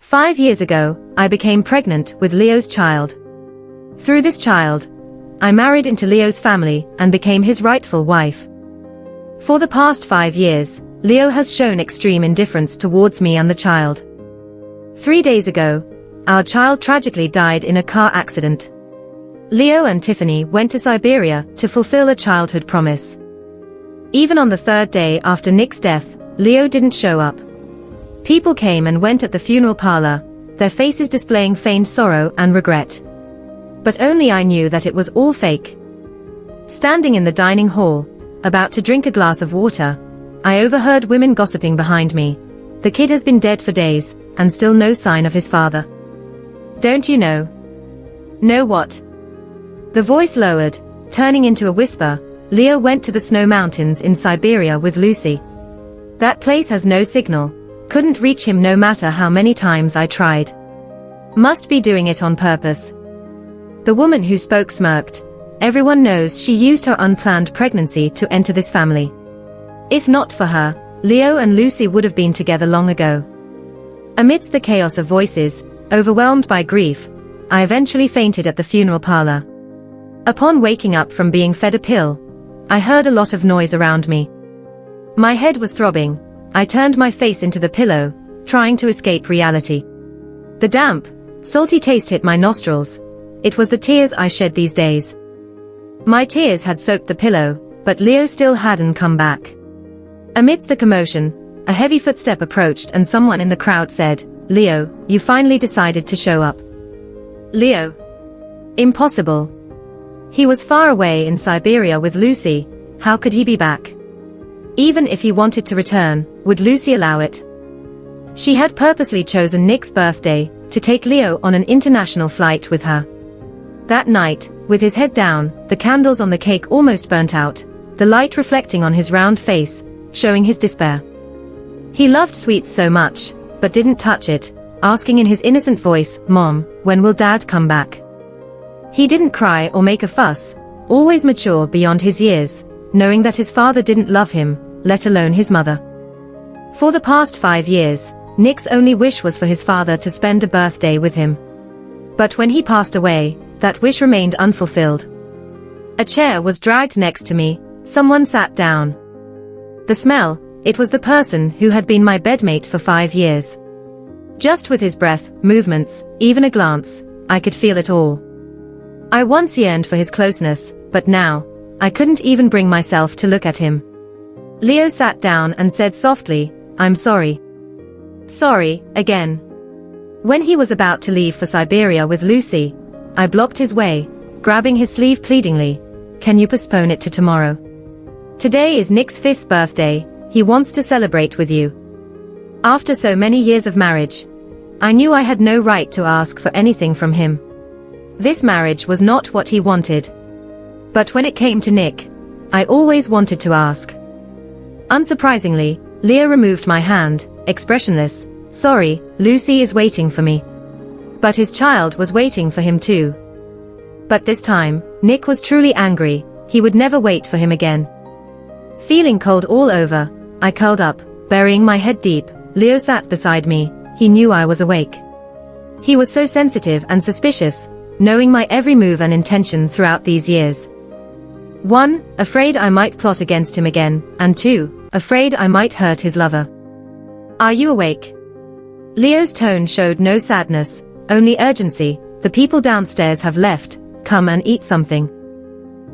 5 years ago, I became pregnant with Leo's child. Through this child, I married into Leo's family and became his rightful wife. For the past 5 years, Leo has shown extreme indifference towards me and the child. 3 days ago, our child tragically died in a car accident. Leo and Tiffany went to Siberia to fulfill a childhood promise. Even on the 3rd day after Nick's death, Leo didn't show up. People came and went at the funeral parlor, their faces displaying feigned sorrow and regret. But only I knew that it was all fake. Standing in the dining hall, about to drink a glass of water, I overheard women gossiping behind me. The kid has been dead for days, and still no sign of his father. Don't you know? Know what? The voice lowered, turning into a whisper. Leo went to the snow mountains in Siberia with Lucy. That place has no signal. Couldn't reach him no matter how many times I tried. Must be doing it on purpose. The woman who spoke smirked. Everyone knows she used her unplanned pregnancy to enter this family. If not for her, Leo and Lucy would have been together long ago. Amidst the chaos of voices, overwhelmed by grief, I eventually fainted at the funeral parlor. Upon waking up from being fed a pill, I heard a lot of noise around me. My head was throbbing. I turned my face into the pillow, trying to escape reality. The damp, salty taste hit my nostrils. It was the tears I shed these days. My tears had soaked the pillow, but Leo still hadn't come back. Amidst the commotion, a heavy footstep approached and someone in the crowd said, "Leo, you finally decided to show up." Leo? Impossible. He was far away in Siberia with Lucy. How could he be back? Even if he wanted to return, would Lucy allow it? She had purposely chosen Nick's birthday to take Leo on an international flight with her. That night, with his head down, the candles on the cake almost burnt out, the light reflecting on his round face, showing his despair. He loved sweets so much, but didn't touch it, asking in his innocent voice, "Mom, when will Dad come back?" He didn't cry or make a fuss, always mature beyond his years, knowing that his father didn't love him, let alone his mother. For the past 5 years, Nick's only wish was for his father to spend a birthday with him. But when he passed away, that wish remained unfulfilled. A chair was dragged next to me, someone sat down. The smell, it was the person who had been my bedmate for 5 years. Just with his breath, movements, even a glance, I could feel it all. I once yearned for his closeness, but now, I couldn't even bring myself to look at him. Leo sat down and said softly, "I'm sorry." Sorry, again. When he was about to leave for Siberia with Lucy, I blocked his way, grabbing his sleeve pleadingly. "Can you postpone it to tomorrow? Today is Nick's 5th birthday, he wants to celebrate with you." After so many years of marriage, I knew I had no right to ask for anything from him. This marriage was not what he wanted. But when it came to Nick, I always wanted to ask. Unsurprisingly, Leo removed my hand, expressionless. "Sorry, Lucy is waiting for me." But his child was waiting for him too. But this time, Nick was truly angry. He would never wait for him again. Feeling cold all over, I curled up, burying my head deep. Leo sat beside me. He knew I was awake. He was so sensitive and suspicious, knowing my every move and intention throughout these years. 1, afraid I might plot against him again, and 2, afraid I might hurt his lover. "Are you awake?" Leo's tone showed no sadness, only urgency. "The people downstairs have left, come and eat something."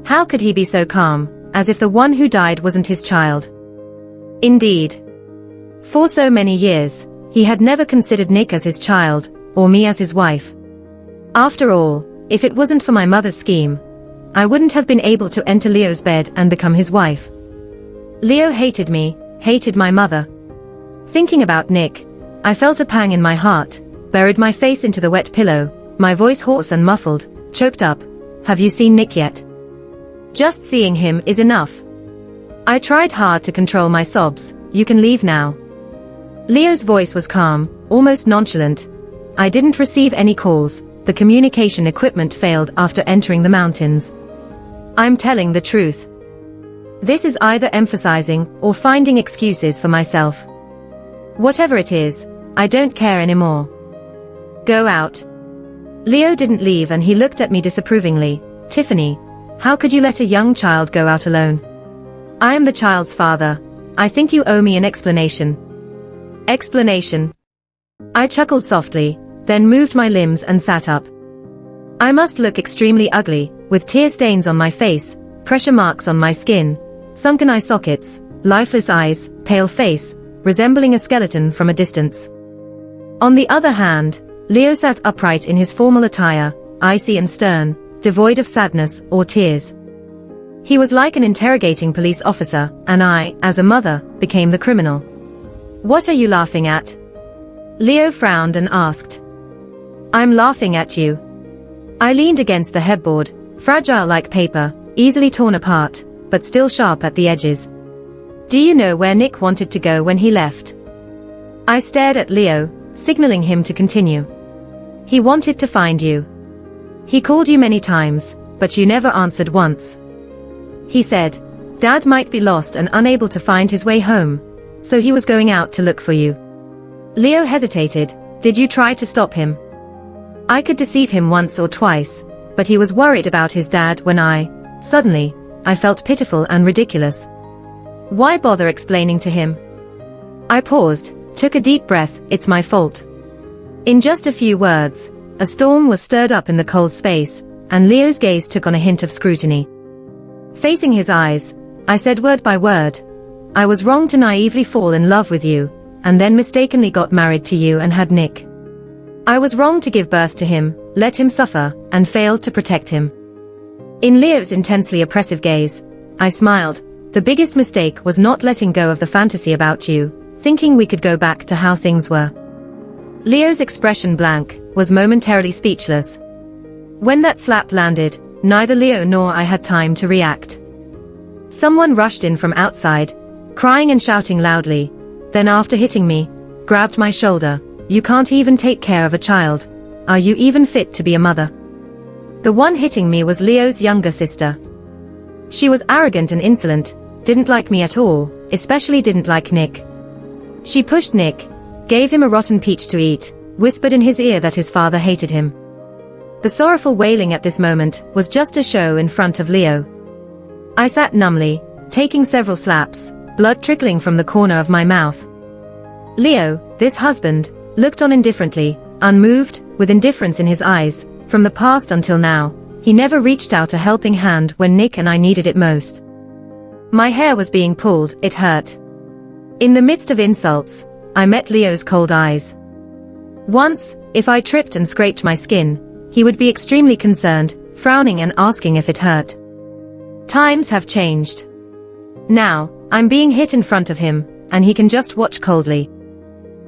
How could he be so calm, as if the one who died wasn't his child? Indeed. For so many years, he had never considered Nick as his child, or me as his wife. After all, if it wasn't for my mother's scheme, I wouldn't have been able to enter Leo's bed and become his wife. Leo hated me, hated my mother. Thinking about Nick, I felt a pang in my heart, buried my face into the wet pillow, my voice hoarse and muffled, choked up. "Have you seen Nick yet? Just seeing him is enough." I tried hard to control my sobs. "You can leave now." Leo's voice was calm, almost nonchalant. "I didn't receive any calls. The communication equipment failed after entering the mountains. I'm telling the truth. This is either emphasizing or finding excuses for myself. Whatever it is, I don't care anymore. Go out. Leo didn't leave and he looked at me disapprovingly. Tiffany, how could you let a young child go out alone? I am the child's father. I think you owe me an explanation. Explanation? I chuckled softly, then moved my limbs and sat up. I must look extremely ugly, with tear stains on my face, pressure marks on my skin, sunken eye sockets, lifeless eyes, pale face, resembling a skeleton from a distance. On the other hand, Leo sat upright in his formal attire, icy and stern, devoid of sadness or tears. He was like an interrogating police officer, and I, as a mother, became the criminal. What are you laughing at? Leo frowned and asked. I'm laughing at you. I leaned against the headboard, fragile like paper, easily torn apart, but still sharp at the edges. Do you know where Nick wanted to go when he left? I stared at Leo, signaling him to continue. He wanted to find you. He called you many times, but you never answered once. He said, Dad might be lost and unable to find his way home, so he was going out to look for you. Leo hesitated. Did you try to stop him? I could deceive him once or twice, but he was worried about his dad when suddenly, I felt pitiful and ridiculous. Why bother explaining to him? I paused, took a deep breath. It's my fault. In just a few words, a storm was stirred up in the cold space, and Leo's gaze took on a hint of scrutiny. Facing his eyes, I said word by word, I was wrong to naively fall in love with you, and then mistakenly got married to you and had Nick. I was wrong to give birth to him, let him suffer, and failed to protect him. In Leo's intensely oppressive gaze, I smiled. The biggest mistake was not letting go of the fantasy about you, thinking we could go back to how things were. Leo's expression blank, was momentarily speechless. When that slap landed, neither Leo nor I had time to react. Someone rushed in from outside, crying and shouting loudly, then after hitting me, grabbed my shoulder. You can't even take care of a child. Are you even fit to be a mother? The one hitting me was Leo's younger sister. She was arrogant and insolent, didn't like me at all, especially didn't like Nick. She pushed Nick, gave him a rotten peach to eat, whispered in his ear that his father hated him. The sorrowful wailing at this moment was just a show in front of Leo. I sat numbly, taking several slaps, blood trickling from the corner of my mouth. Leo, this husband, looked on indifferently, unmoved, with indifference in his eyes. From the past until now, he never reached out a helping hand when Nick and I needed it most. My hair was being pulled, it hurt. In the midst of insults, I met Leo's cold eyes. Once, if I tripped and scraped my skin, he would be extremely concerned, frowning and asking if it hurt. Times have changed. Now, I'm being hit in front of him, and he can just watch coldly.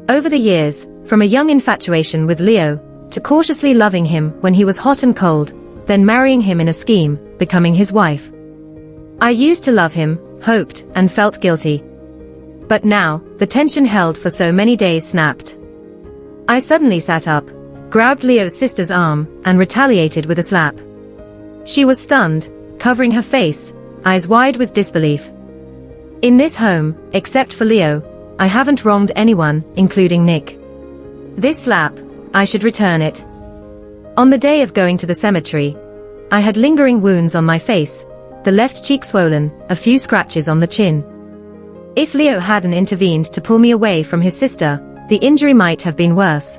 Over the years, from a young infatuation with Leo, to cautiously loving him when he was hot and cold, then marrying him in a scheme, becoming his wife. I used to love him, hoped, and felt guilty. But now, the tension held for so many days snapped. I suddenly sat up, grabbed Leo's sister's arm, and retaliated with a slap. She was stunned, covering her face, eyes wide with disbelief. In this home, except for Leo, I haven't wronged anyone, including Nick. This slap, I should return it. On the day of going to the cemetery, I had lingering wounds on my face, the left cheek swollen, a few scratches on the chin. If Leo hadn't intervened to pull me away from his sister, the injury might have been worse.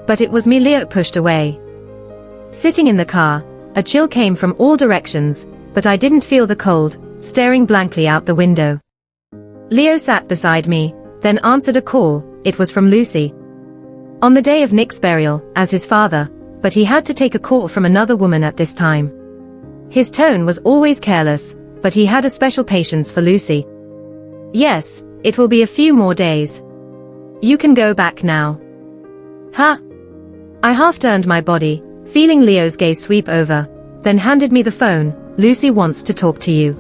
But it was me Leo pushed away. Sitting in the car, a chill came from all directions, but I didn't feel the cold, staring blankly out the window. Leo sat beside me, then answered a call. It was from Lucy. On the day of Nick's burial, as his father, but he had to take a call from another woman at this time. His tone was always careless, but he had a special patience for Lucy. Yes, it will be a few more days. You can go back now. Huh? I half turned my body, feeling Leo's gaze sweep over, then handed me the phone. Lucy wants to talk to you.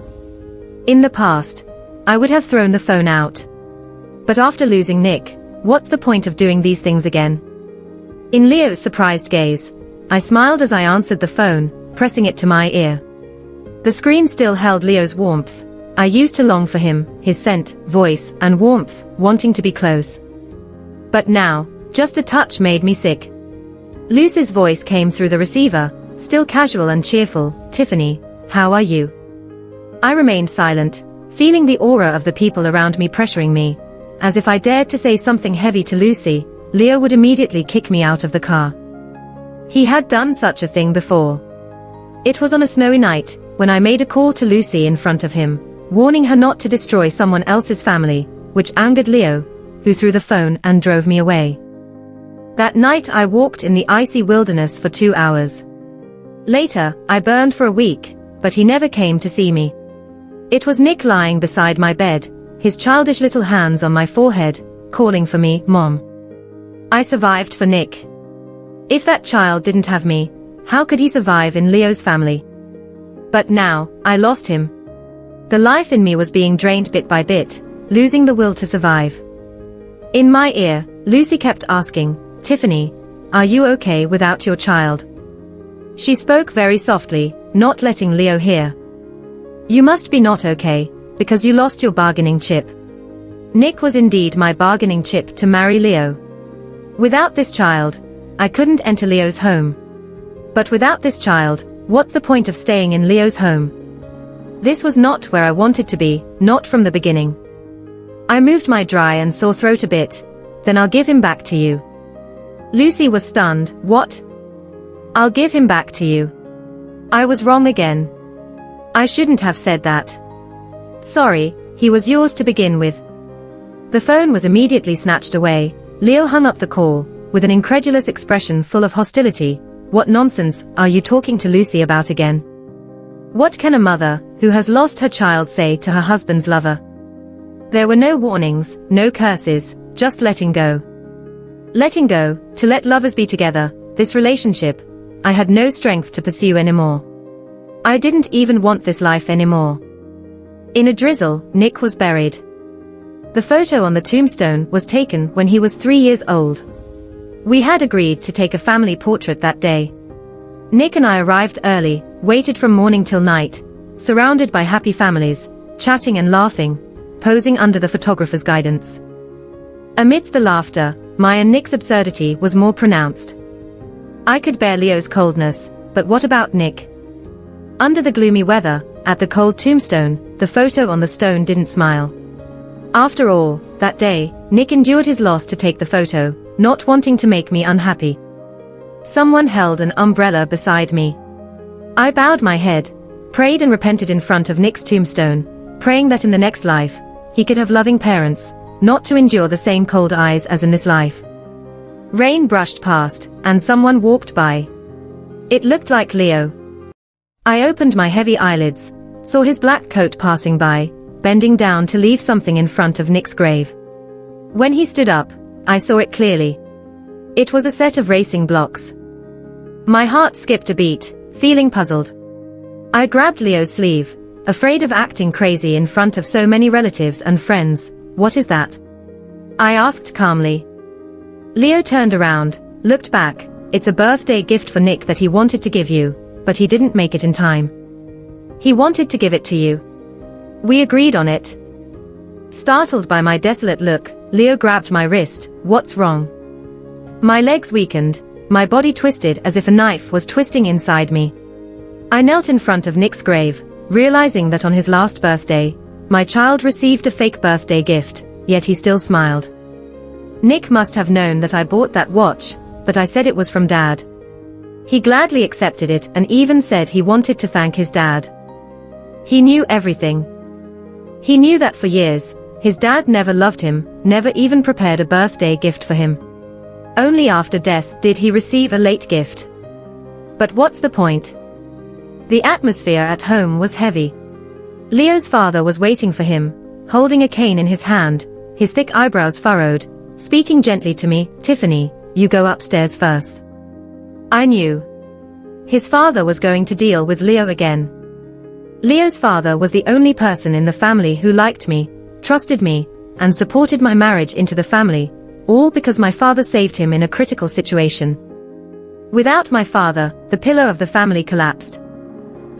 In the past, I would have thrown the phone out. But after losing Nick, what's the point of doing these things again? In Leo's surprised gaze, I smiled as I answered the phone, pressing it to my ear. The screen still held Leo's warmth. I used to long for him, his scent, voice, and warmth, wanting to be close. But now, just a touch made me sick. Lucy's voice came through the receiver, still casual and cheerful. "Tiffany, how are you?" I remained silent, feeling the aura of the people around me pressuring me, as if I dared to say something heavy to Lucy, Leo would immediately kick me out of the car. He had done such a thing before. It was on a snowy night, when I made a call to Lucy in front of him, warning her not to destroy someone else's family, which angered Leo, who threw the phone and drove me away. That night I walked in the icy wilderness for 2 hours. Later, I burned for a week, but he never came to see me. It was Nick lying beside my bed, his childish little hands on my forehead, calling for me, "Mom." I survived for Nick. If that child didn't have me, how could he survive in Leo's family? But now, I lost him. The life in me was being drained bit by bit, losing the will to survive. In my ear, Lucy kept asking, "Tiffany, are you okay without your child?" She spoke very softly, not letting Leo hear. "You must be not okay, because you lost your bargaining chip." Nick was indeed my bargaining chip to marry Leo. Without this child, I couldn't enter Leo's home. But without this child, what's the point of staying in Leo's home? This was not where I wanted to be, not from the beginning. I moved my dry and sore throat a bit. "Then I'll give him back to you." Lucy was stunned. "What? I'll give him back to you?" I was wrong again. I shouldn't have said that. "Sorry, he was yours to begin with." The phone was immediately snatched away. Leo hung up the call, with an incredulous expression full of hostility. "What nonsense are you talking to Lucy about again? What can a mother, who has lost her child, say to her husband's lover?" There were no warnings, no curses, just letting go. Letting go, to let lovers be together, this relationship, I had no strength to pursue anymore. I didn't even want this life anymore. In a drizzle, Nick was buried. The photo on the tombstone was taken when he was 3 years old. We had agreed to take a family portrait that day. Nick and I arrived early, waited from morning till night, surrounded by happy families, chatting and laughing, posing under the photographer's guidance. Amidst the laughter, my and Nick's absurdity was more pronounced. I could bear Leo's coldness, but what about Nick? Under the gloomy weather, at the cold tombstone, the photo on the stone didn't smile. After all, that day, Nick endured his loss to take the photo, not wanting to make me unhappy. Someone held an umbrella beside me. I bowed my head, prayed and repented in front of Nick's tombstone, praying that in the next life, he could have loving parents, not to endure the same cold eyes as in this life. Rain brushed past, and someone walked by. It looked like Leo. I opened my heavy eyelids, saw his black coat passing by, bending down to leave something in front of Nick's grave. When he stood up, I saw it clearly. It was a set of racing blocks. My heart skipped a beat, feeling puzzled. I grabbed Leo's sleeve, afraid of acting crazy in front of so many relatives and friends. "What is that?" I asked calmly. Leo turned around, looked back. "It's a birthday gift for Nick that he wanted to give you, but he didn't make it in time. He wanted to give it to you. We agreed on it." Startled by my desolate look, Leo grabbed my wrist. "What's wrong?" My legs weakened, my body twisted as if a knife was twisting inside me. I knelt in front of Nick's grave, realizing that on his last birthday, my child received a fake birthday gift, yet he still smiled. Nick must have known that I bought that watch, but I said it was from Dad. He gladly accepted it and even said he wanted to thank his dad. He knew everything. He knew that for years, his dad never loved him, never even prepared a birthday gift for him. Only after death did he receive a late gift. But what's the point? The atmosphere at home was heavy. Leo's father was waiting for him, holding a cane in his hand, his thick eyebrows furrowed, speaking gently to me. "Tiffany, you go upstairs first." I knew. His father was going to deal with Leo again. Leo's father was the only person in the family who liked me, trusted me, and supported my marriage into the family, all because my father saved him in a critical situation. Without my father, the pillar of the family collapsed.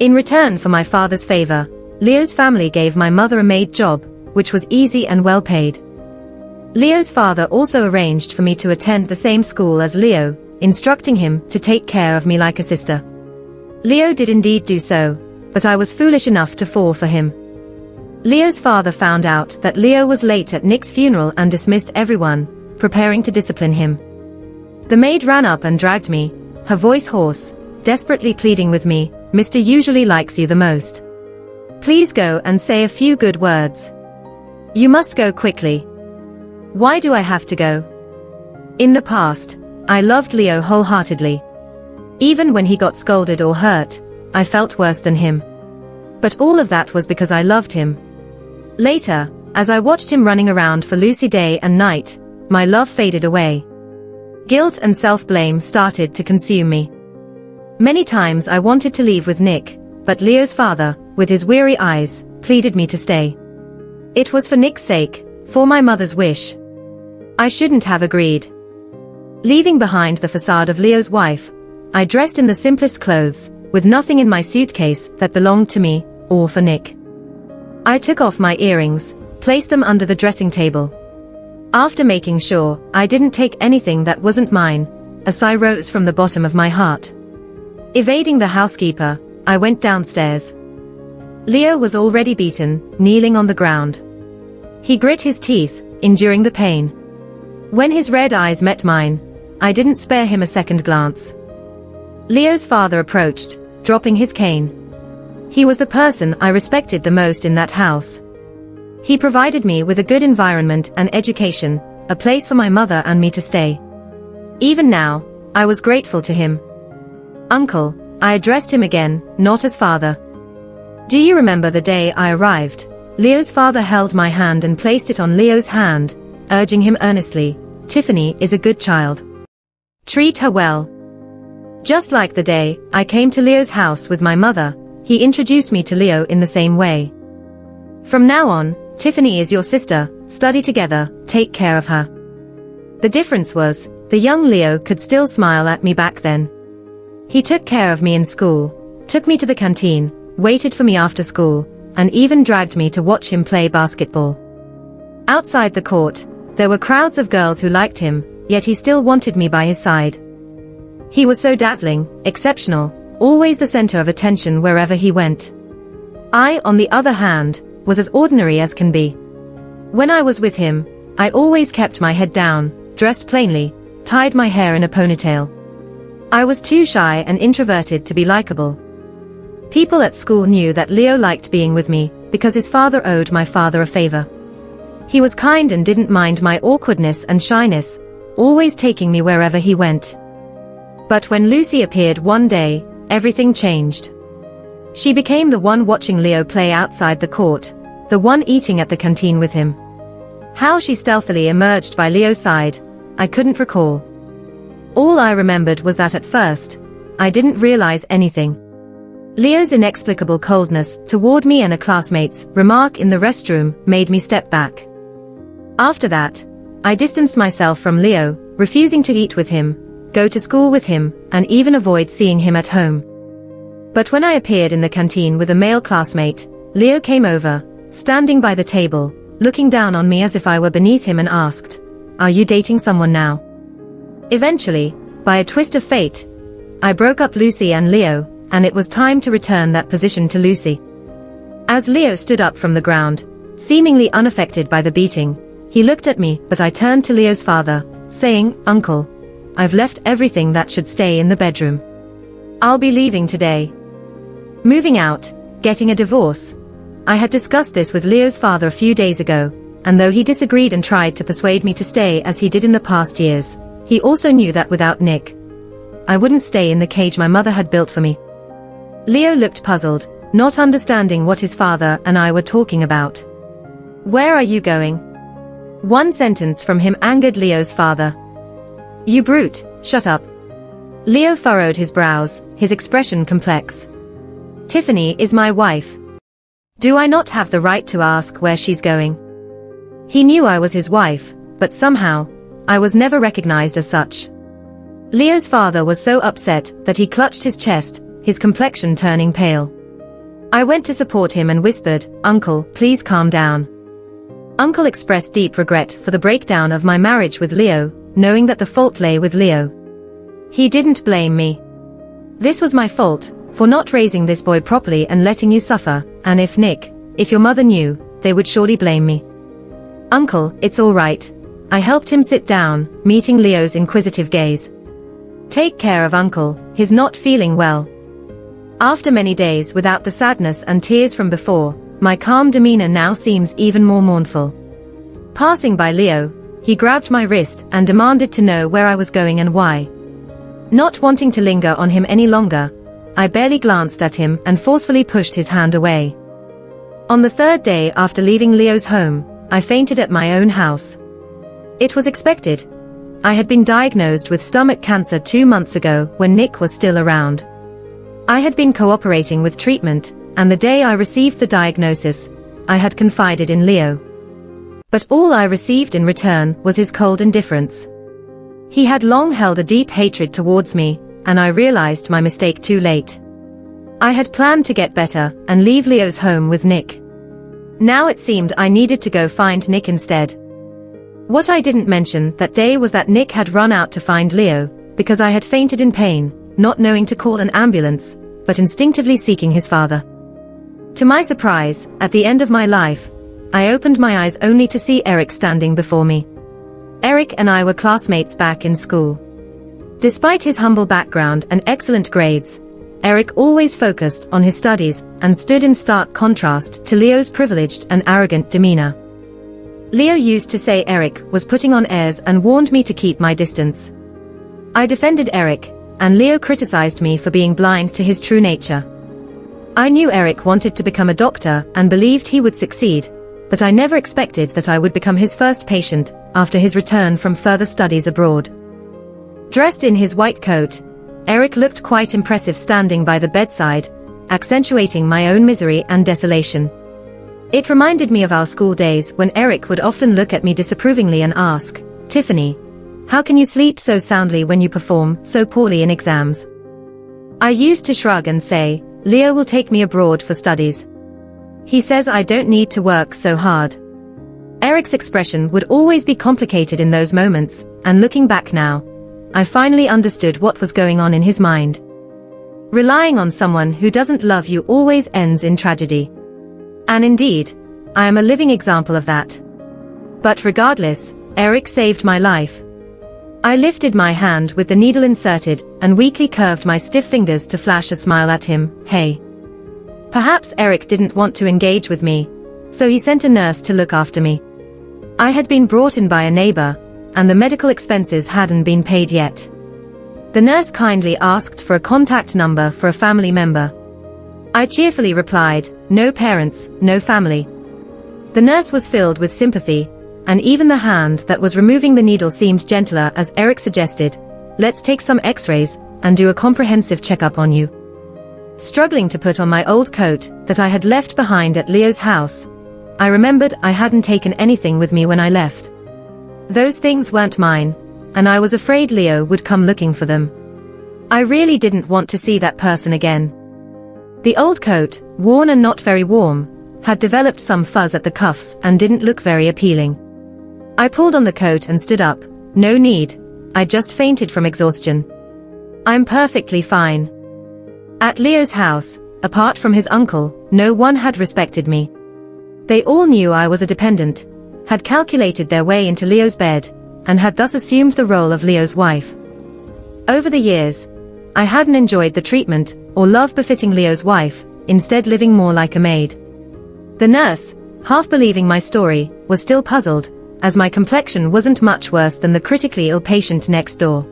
In return for my father's favor, Leo's family gave my mother a maid job, which was easy and well paid. Leo's father also arranged for me to attend the same school as Leo, instructing him to take care of me like a sister. Leo did indeed do so, but I was foolish enough to fall for him. Leo's father found out that Leo was late at Nick's funeral and dismissed everyone, preparing to discipline him. The maid ran up and dragged me, her voice hoarse, desperately pleading with me, "Mr. usually likes you the most. Please go and say a few good words. You must go quickly." Why do I have to go? In the past, I loved Leo wholeheartedly. Even when he got scolded or hurt, I felt worse than him. But all of that was because I loved him. Later, as I watched him running around for Lucy day and night, my love faded away. Guilt and self-blame started to consume me. Many times I wanted to leave with Nick, but Leo's father, with his weary eyes, pleaded me to stay. It was for Nick's sake, for my mother's wish. I shouldn't have agreed. Leaving behind the facade of Leo's wife, I dressed in the simplest clothes, with nothing in my suitcase that belonged to me, or for Nick. I took off my earrings, placed them under the dressing table. After making sure I didn't take anything that wasn't mine, a sigh rose from the bottom of my heart. Evading the housekeeper, I went downstairs. Leo was already beaten, kneeling on the ground. He grit his teeth, enduring the pain. When his red eyes met mine, I didn't spare him a second glance. Leo's father approached, dropping his cane. He was the person I respected the most in that house. He provided me with a good environment and education, a place for my mother and me to stay. Even now, I was grateful to him. "Uncle," I addressed him again, not as father. "Do you remember the day I arrived?" Leo's father held my hand and placed it on Leo's hand, urging him earnestly, "Tiffany is a good child. Treat her well." Just like the day I came to Leo's house with my mother, he introduced me to Leo in the same way. "From now on, Tiffany is your sister, study together, take care of her." The difference was, the young Leo could still smile at me back then. He took care of me in school, took me to the canteen, waited for me after school, and even dragged me to watch him play basketball. Outside the court, there were crowds of girls who liked him, yet he still wanted me by his side. He was so dazzling, exceptional, always the center of attention wherever he went. I, on the other hand, was as ordinary as can be. When I was with him, I always kept my head down, dressed plainly, tied my hair in a ponytail. I was too shy and introverted to be likable. People at school knew that Leo liked being with me, because his father owed my father a favor. He was kind and didn't mind my awkwardness and shyness, always taking me wherever he went. But when Lucy appeared one day, everything changed. She became the one watching Leo play outside the court, the one eating at the canteen with him. How she stealthily emerged by Leo's side, I couldn't recall. All I remembered was that at first, I didn't realize anything. Leo's inexplicable coldness toward me and a classmate's remark in the restroom made me step back. After that, I distanced myself from Leo, refusing to eat with him, go to school with him, and even avoid seeing him at home. But when I appeared in the canteen with a male classmate, Leo came over, standing by the table, looking down on me as if I were beneath him and asked, "Are you dating someone now?" Eventually, by a twist of fate, I broke up Lucy and Leo, and it was time to return that position to Lucy. As Leo stood up from the ground, seemingly unaffected by the beating, he looked at me, but I turned to Leo's father, saying, "Uncle, I've left everything that should stay in the bedroom. I'll be leaving today. Moving out, getting a divorce." I had discussed this with Leo's father a few days ago, and though he disagreed and tried to persuade me to stay as he did in the past years, he also knew that without Nick, I wouldn't stay in the cage my mother had built for me. Leo looked puzzled, not understanding what his father and I were talking about. "Where are you going?" One sentence from him angered Leo's father. "You brute, shut up." Leo furrowed his brows, his expression complex. "Tiffany is my wife. Do I not have the right to ask where she's going?" He knew I was his wife, but somehow, I was never recognized as such. Leo's father was so upset that he clutched his chest, his complexion turning pale. I went to support him and whispered, "Uncle, please calm down." Uncle expressed deep regret for the breakdown of my marriage with Leo, knowing that the fault lay with Leo. He didn't blame me. This was my fault, for not raising this boy properly and letting you suffer, and if your mother knew, they would surely blame me. Uncle, it's all right. I helped him sit down, meeting Leo's inquisitive gaze. Take care of Uncle, he's not feeling well. After many days without the sadness and tears from before, my calm demeanor now seems even more mournful. Passing by Leo, he grabbed my wrist and demanded to know where I was going and why. Not wanting to linger on him any longer, I barely glanced at him and forcefully pushed his hand away. On the third day after leaving Leo's home, I fainted at my own house. It was expected. I had been diagnosed with stomach cancer 2 months ago when Nick was still around. I had been cooperating with treatment, and the day I received the diagnosis, I had confided in Leo. But all I received in return was his cold indifference. He had long held a deep hatred towards me, and I realized my mistake too late. I had planned to get better and leave Leo's home with Nick. Now it seemed I needed to go find Nick instead. What I didn't mention that day was that Nick had run out to find Leo, because I had fainted in pain, not knowing to call an ambulance, but instinctively seeking his father. To my surprise, at the end of my life, I opened my eyes only to see Eric standing before me. Eric and I were classmates back in school. Despite his humble background and excellent grades, Eric always focused on his studies and stood in stark contrast to Leo's privileged and arrogant demeanor. Leo used to say Eric was putting on airs and warned me to keep my distance. I defended Eric, and Leo criticized me for being blind to his true nature. I knew Eric wanted to become a doctor and believed he would succeed, but I never expected that I would become his first patient after his return from further studies abroad. Dressed in his white coat, Eric looked quite impressive standing by the bedside, accentuating my own misery and desolation. It reminded me of our school days when Eric would often look at me disapprovingly and ask, "Tiffany, how can you sleep so soundly when you perform so poorly in exams?" I used to shrug and say, "Leo will take me abroad for studies. He says I don't need to work so hard." Eric's expression would always be complicated in those moments, and looking back now, I finally understood what was going on in his mind. Relying on someone who doesn't love you always ends in tragedy. And indeed, I am a living example of that. But regardless, Eric saved my life. I lifted my hand with the needle inserted and weakly curved my stiff fingers to flash a smile at him. Hey. Perhaps Eric didn't want to engage with me, so he sent a nurse to look after me. I had been brought in by a neighbor, and the medical expenses hadn't been paid yet. The nurse kindly asked for a contact number for a family member. I cheerfully replied, "No parents, no family." The nurse was filled with sympathy, and even the hand that was removing the needle seemed gentler as Eric suggested, "Let's take some x-rays and do a comprehensive checkup on you." Struggling to put on my old coat that I had left behind at Leo's house, I remembered I hadn't taken anything with me when I left. Those things weren't mine, and I was afraid Leo would come looking for them. I really didn't want to see that person again. The old coat, worn and not very warm, had developed some fuzz at the cuffs and didn't look very appealing. I pulled on the coat and stood up. "No need, I just fainted from exhaustion. I'm perfectly fine." At Leo's house, apart from his uncle, no one had respected me. They all knew I was a dependent, had calculated their way into Leo's bed, and had thus assumed the role of Leo's wife. Over the years, I hadn't enjoyed the treatment or love befitting Leo's wife, instead living more like a maid. The nurse, half believing my story, was still puzzled, as my complexion wasn't much worse than the critically ill patient next door.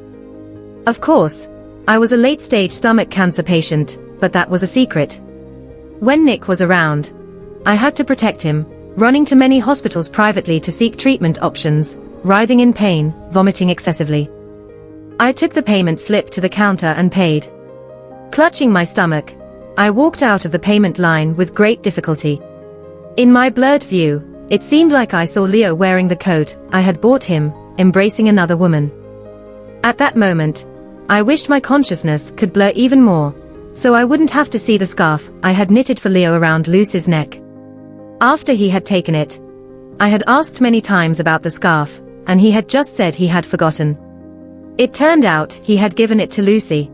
Of course, I was a late-stage stomach cancer patient, but that was a secret. When Nick was around, I had to protect him, running to many hospitals privately to seek treatment options, writhing in pain, vomiting excessively. I took the payment slip to the counter and paid. Clutching my stomach, I walked out of the payment line with great difficulty. In my blurred view, it seemed like I saw Leo wearing the coat I had bought him, embracing another woman. At that moment, I wished my consciousness could blur even more, so I wouldn't have to see the scarf I had knitted for Leo around Lucy's neck. After he had taken it, I had asked many times about the scarf, and he had just said he had forgotten. It turned out he had given it to Lucy.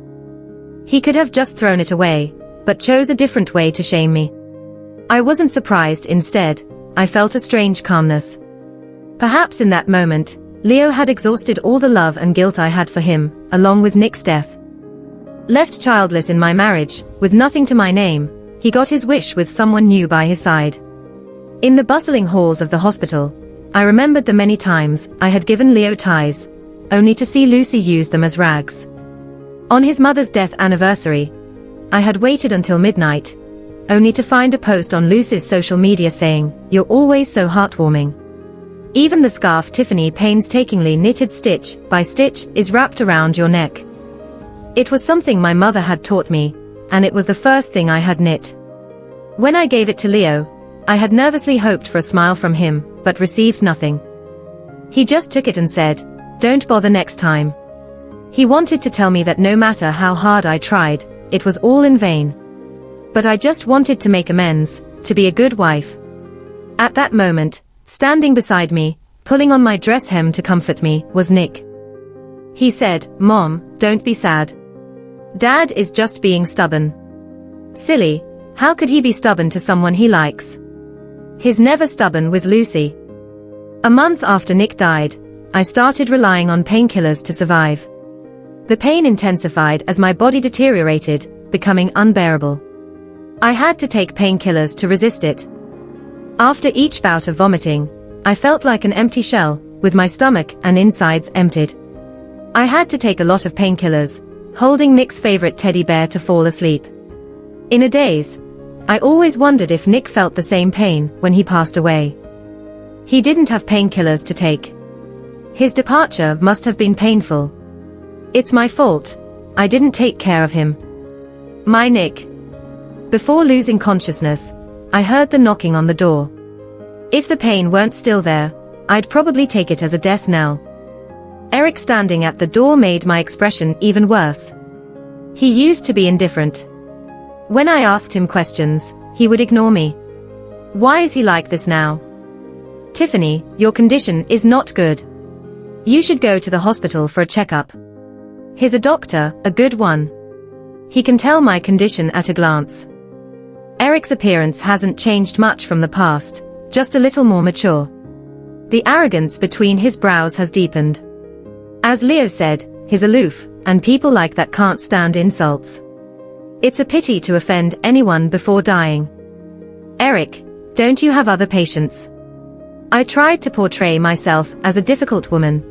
He could have just thrown it away, but chose a different way to shame me. I wasn't surprised. Instead, I felt a strange calmness. Perhaps in that moment, Leo had exhausted all the love and guilt I had for him, along with Nick's death. Left childless in my marriage, with nothing to my name, he got his wish with someone new by his side. In the bustling halls of the hospital, I remembered the many times I had given Leo ties, only to see Lucy use them as rags. On his mother's death anniversary, I had waited until midnight, only to find a post on Lucy's social media saying, "You're always so heartwarming." Even the scarf Tiffany painstakingly knitted stitch by stitch is wrapped around your neck. It was something my mother had taught me, and it was the first thing I had knit. When I gave it to Leo, I had nervously hoped for a smile from him, but received nothing. He just took it and said, "Don't bother next time." He wanted to tell me that no matter how hard I tried, it was all in vain. But I just wanted to make amends, to be a good wife. At that moment, standing beside me, pulling on my dress hem to comfort me, was Nick. He said, "Mom, don't be sad. Dad is just being stubborn." Silly, how could he be stubborn to someone he likes? He's never stubborn with Lucy. A month after Nick died, I started relying on painkillers to survive. The pain intensified as my body deteriorated, becoming unbearable. I had to take painkillers to resist it. After each bout of vomiting, I felt like an empty shell, with my stomach and insides emptied. I had to take a lot of painkillers, holding Nick's favorite teddy bear to fall asleep. In a daze, I always wondered if Nick felt the same pain when he passed away. He didn't have painkillers to take. His departure must have been painful. It's my fault. I didn't take care of him. My Nick. Before losing consciousness, I heard the knocking on the door. If the pain weren't still there, I'd probably take it as a death knell. Eric standing at the door made my expression even worse. He used to be indifferent. When I asked him questions, he would ignore me. Why is he like this now? "Tiffany, your condition is not good. You should go to the hospital for a checkup. He's a doctor, a good one. He can tell my condition at a glance." Eric's appearance hasn't changed much from the past, just a little more mature. The arrogance between his brows has deepened. As Leo said, he's aloof, and people like that can't stand insults. It's a pity to offend anyone before dying. "Eric, don't you have other patients?" I tried to portray myself as a difficult woman.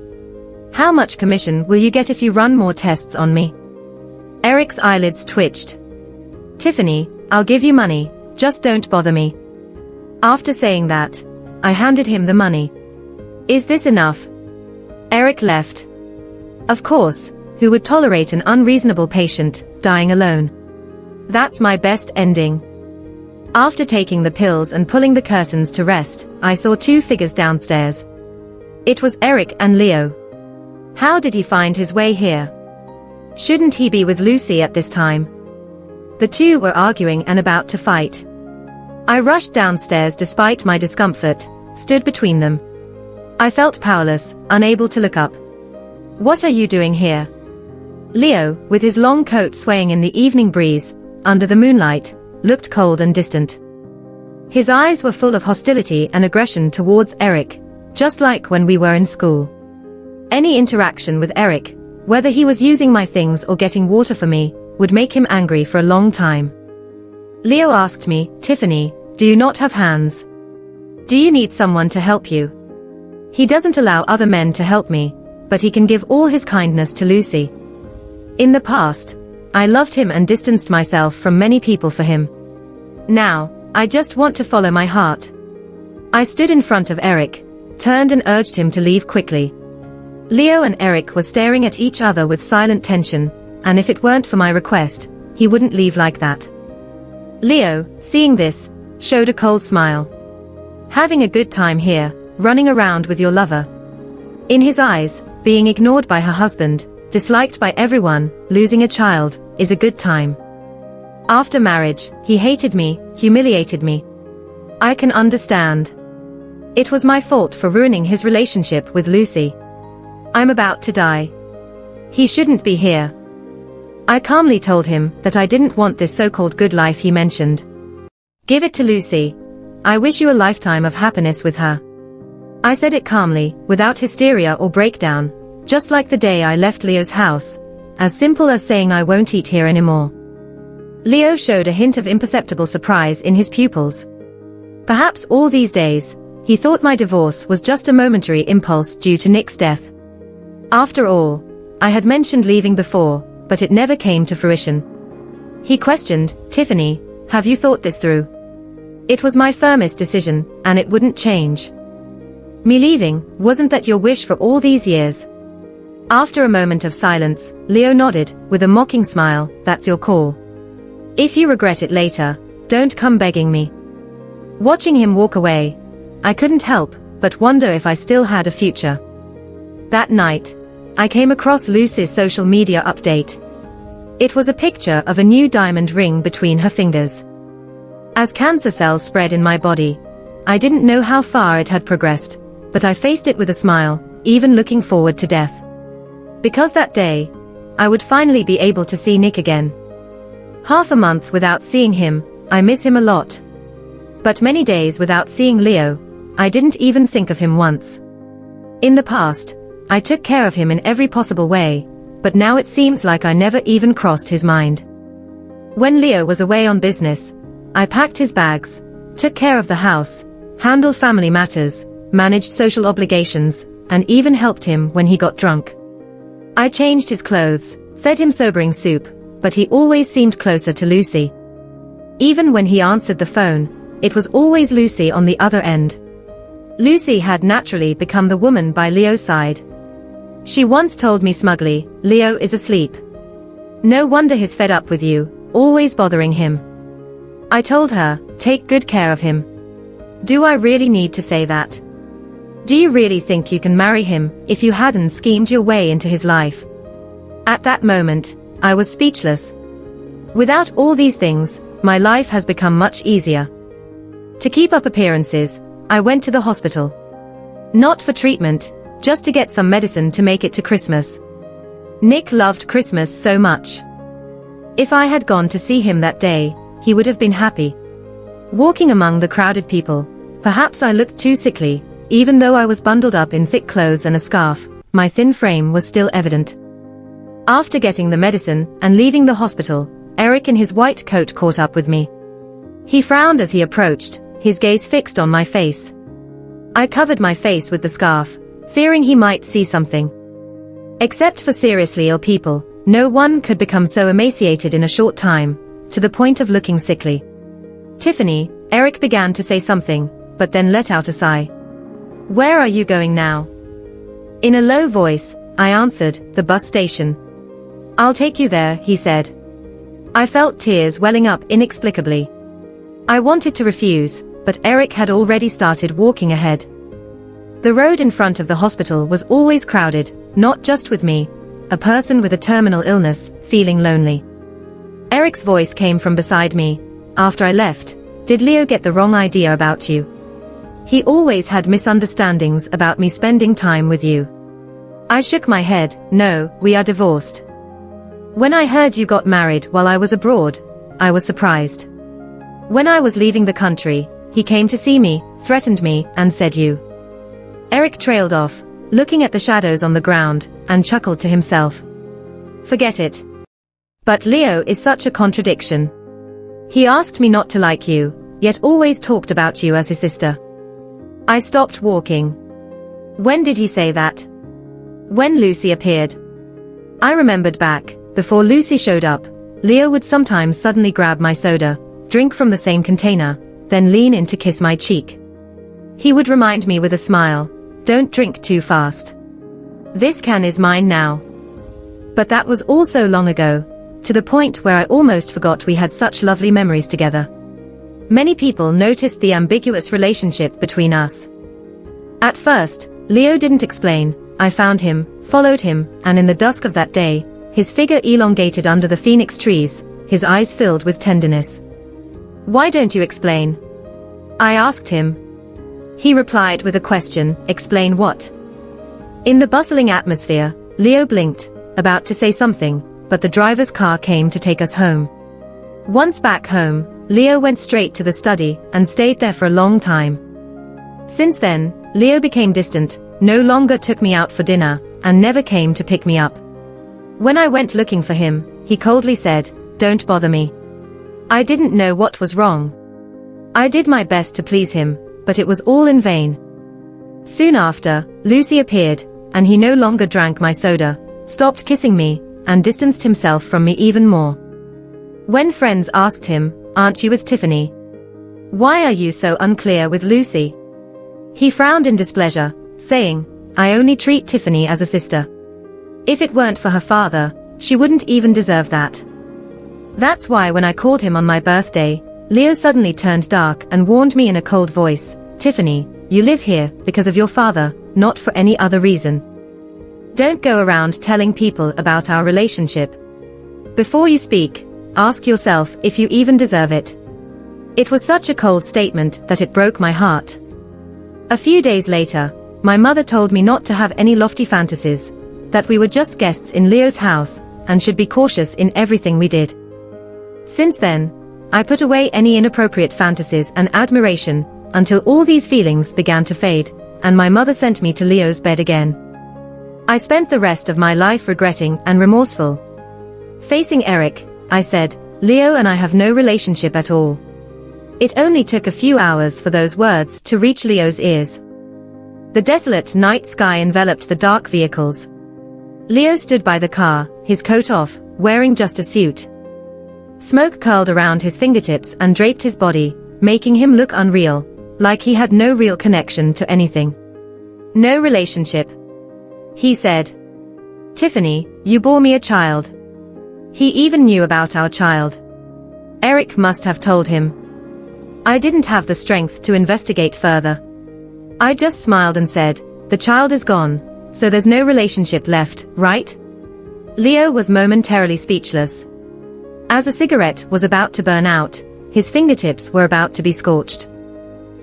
"How much commission will you get if you run more tests on me?" Eric's eyelids twitched. "Tiffany, I'll give you money, just don't bother me." After saying that, I handed him the money. "Is this enough?" Eric left. Of course, who would tolerate an unreasonable patient dying alone? That's my best ending. After taking the pills and pulling the curtains to rest, I saw two figures downstairs. It was Eric and Leo. How did he find his way here? Shouldn't he be with Lucy at this time? The two were arguing and about to fight. I rushed downstairs despite my discomfort, stood between them. I felt powerless, unable to look up. "What are you doing here?" Leo, with his long coat swaying in the evening breeze, under the moonlight, looked cold and distant. His eyes were full of hostility and aggression towards Eric, just like when we were in school. Any interaction with Eric, whether he was using my things or getting water for me, would make him angry for a long time. Leo asked me, "Tiffany, do you not have hands? Do you need someone to help you?" He doesn't allow other men to help me, but he can give all his kindness to Lucy. In the past, I loved him and distanced myself from many people for him. Now, I just want to follow my heart. I stood in front of Eric, turned and urged him to leave quickly. Leo and Eric were staring at each other with silent tension, and if it weren't for my request, he wouldn't leave like that. Leo, seeing this, showed a cold smile. "Having a good time here, running around with your lover." In his eyes, being ignored by her husband, disliked by everyone, losing a child, is a good time. After marriage, he hated me, humiliated me. I can understand. It was my fault for ruining his relationship with Lucy. I'm about to die. He shouldn't be here. I calmly told him that I didn't want this so-called good life he mentioned. Give it to Lucy. I wish you a lifetime of happiness with her. I said it calmly, without hysteria or breakdown, just like the day I left Leo's house, as simple as saying I won't eat here anymore. Leo showed a hint of imperceptible surprise in his pupils. Perhaps all these days, he thought my divorce was just a momentary impulse due to Nick's death. After all, I had mentioned leaving before, but it never came to fruition. He questioned, "Tiffany, have you thought this through?" It was my firmest decision, and it wouldn't change. Me leaving, wasn't that your wish for all these years? After a moment of silence, Leo nodded, with a mocking smile, "That's your call. If you regret it later, don't come begging me." Watching him walk away, I couldn't help but wonder if I still had a future. That night, I came across Lucy's social media update. It was a picture of a new diamond ring between her fingers. As cancer cells spread in my body, I didn't know how far it had progressed, but I faced it with a smile, even looking forward to death. Because that day, I would finally be able to see Nick again. Half a month without seeing him, I miss him a lot. But many days without seeing Leo, I didn't even think of him once. In the past, I took care of him in every possible way, but now it seems like I never even crossed his mind. When Leo was away on business, I packed his bags, took care of the house, handled family matters, managed social obligations, and even helped him when he got drunk. I changed his clothes, fed him sobering soup, but he always seemed closer to Lucy. Even when he answered the phone, it was always Lucy on the other end. Lucy had naturally become the woman by Leo's side. She once told me smugly, "Leo is asleep. No wonder he's fed up with you, always bothering him." I told her, "Take good care of him." Do I really need to say that? Do you really think you can marry him if you hadn't schemed your way into his life? At that moment, I was speechless. Without all these things, my life has become much easier. To keep up appearances, I went to the hospital. Not for treatment, just to get some medicine to make it to Christmas. Nick loved Christmas so much. If I had gone to see him that day, he would have been happy. Walking among the crowded people, perhaps I looked too sickly, even though I was bundled up in thick clothes and a scarf, my thin frame was still evident. After getting the medicine and leaving the hospital, Eric in his white coat caught up with me. He frowned as he approached, his gaze fixed on my face. I covered my face with the scarf, fearing he might see something. Except for seriously ill people, no one could become so emaciated in a short time, to the point of looking sickly. "Tiffany," Eric began to say something, but then let out a sigh. "Where are you going now?" In a low voice, I answered, "The bus station." "I'll take you there," he said. I felt tears welling up inexplicably. I wanted to refuse, but Eric had already started walking ahead. The road in front of the hospital was always crowded, not just with me, a person with a terminal illness, feeling lonely. Eric's voice came from beside me. "After I left, did Leo get the wrong idea about you? He always had misunderstandings about me spending time with you." I shook my head. "No, we are divorced. When I heard you got married while I was abroad, I was surprised. When I was leaving the country, he came to see me, threatened me, and said you." Eric trailed off, looking at the shadows on the ground, and chuckled to himself. "Forget it. But Leo is such a contradiction. He asked me not to like you, yet always talked about you as his sister." I stopped walking. When did he say that? When Lucy appeared. I remembered back, before Lucy showed up, Leo would sometimes suddenly grab my soda, drink from the same container, then lean in to kiss my cheek. He would remind me with a smile, "Don't drink too fast. This can is mine now." But that was all so long ago, to the point where I almost forgot we had such lovely memories together. Many people noticed the ambiguous relationship between us. At first, Leo didn't explain. I found him, followed him, and in the dusk of that day, his figure elongated under the phoenix trees, his eyes filled with tenderness. "Why don't you explain?" I asked him. He replied with a question, "Explain what?" In the bustling atmosphere, Leo blinked, about to say something, but the driver's car came to take us home. Once back home, Leo went straight to the study and stayed there for a long time. Since then, Leo became distant, no longer took me out for dinner, and never came to pick me up. When I went looking for him, he coldly said, "Don't bother me." I didn't know what was wrong. I did my best to please him, but it was all in vain. Soon after, Lucy appeared, and he no longer drank my soda, stopped kissing me, and distanced himself from me even more. When friends asked him, "Aren't you with Tiffany? Why are you so unclear with Lucy?" he frowned in displeasure, saying, "I only treat Tiffany as a sister. If it weren't for her father, she wouldn't even deserve that." That's why when I called him on my birthday, Leo suddenly turned dark and warned me in a cold voice, "Tiffany, you live here because of your father, not for any other reason. Don't go around telling people about our relationship. Before you speak, ask yourself if you even deserve it." It was such a cold statement that it broke my heart. A few days later, my mother told me not to have any lofty fantasies, that we were just guests in Leo's house, and should be cautious in everything we did. Since then, I put away any inappropriate fantasies and admiration, until all these feelings began to fade, and my mother sent me to Leo's bed again. I spent the rest of my life regretting and remorseful. Facing Eric, I said, "Leo and I have no relationship at all." It only took a few hours for those words to reach Leo's ears. The desolate night sky enveloped the dark vehicles. Leo stood by the car, his coat off, wearing just a suit. Smoke curled around his fingertips and draped his body, making him look unreal, like he had no real connection to anything. "No relationship," he said. "Tiffany, you bore me a child." He even knew about our child. Eric must have told him. I didn't have the strength to investigate further. I just smiled and said, "The child is gone, so there's no relationship left, right?" Leo was momentarily speechless. As a cigarette was about to burn out, his fingertips were about to be scorched.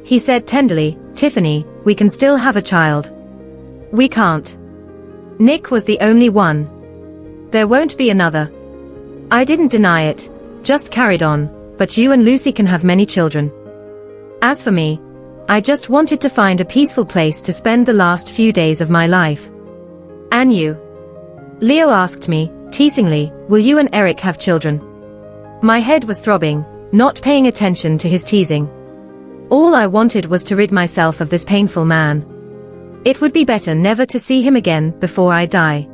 He said tenderly, "Tiffany, we can still have a child." "We can't. Nick was the only one. There won't be another." I didn't deny it, just carried on, "But you and Lucy can have many children. As for me, I just wanted to find a peaceful place to spend the last few days of my life." "And you?" Leo asked me, teasingly, "Will you and Eric have children?" My head was throbbing, not paying attention to his teasing. All I wanted was to rid myself of this painful man. It would be better never to see him again before I die.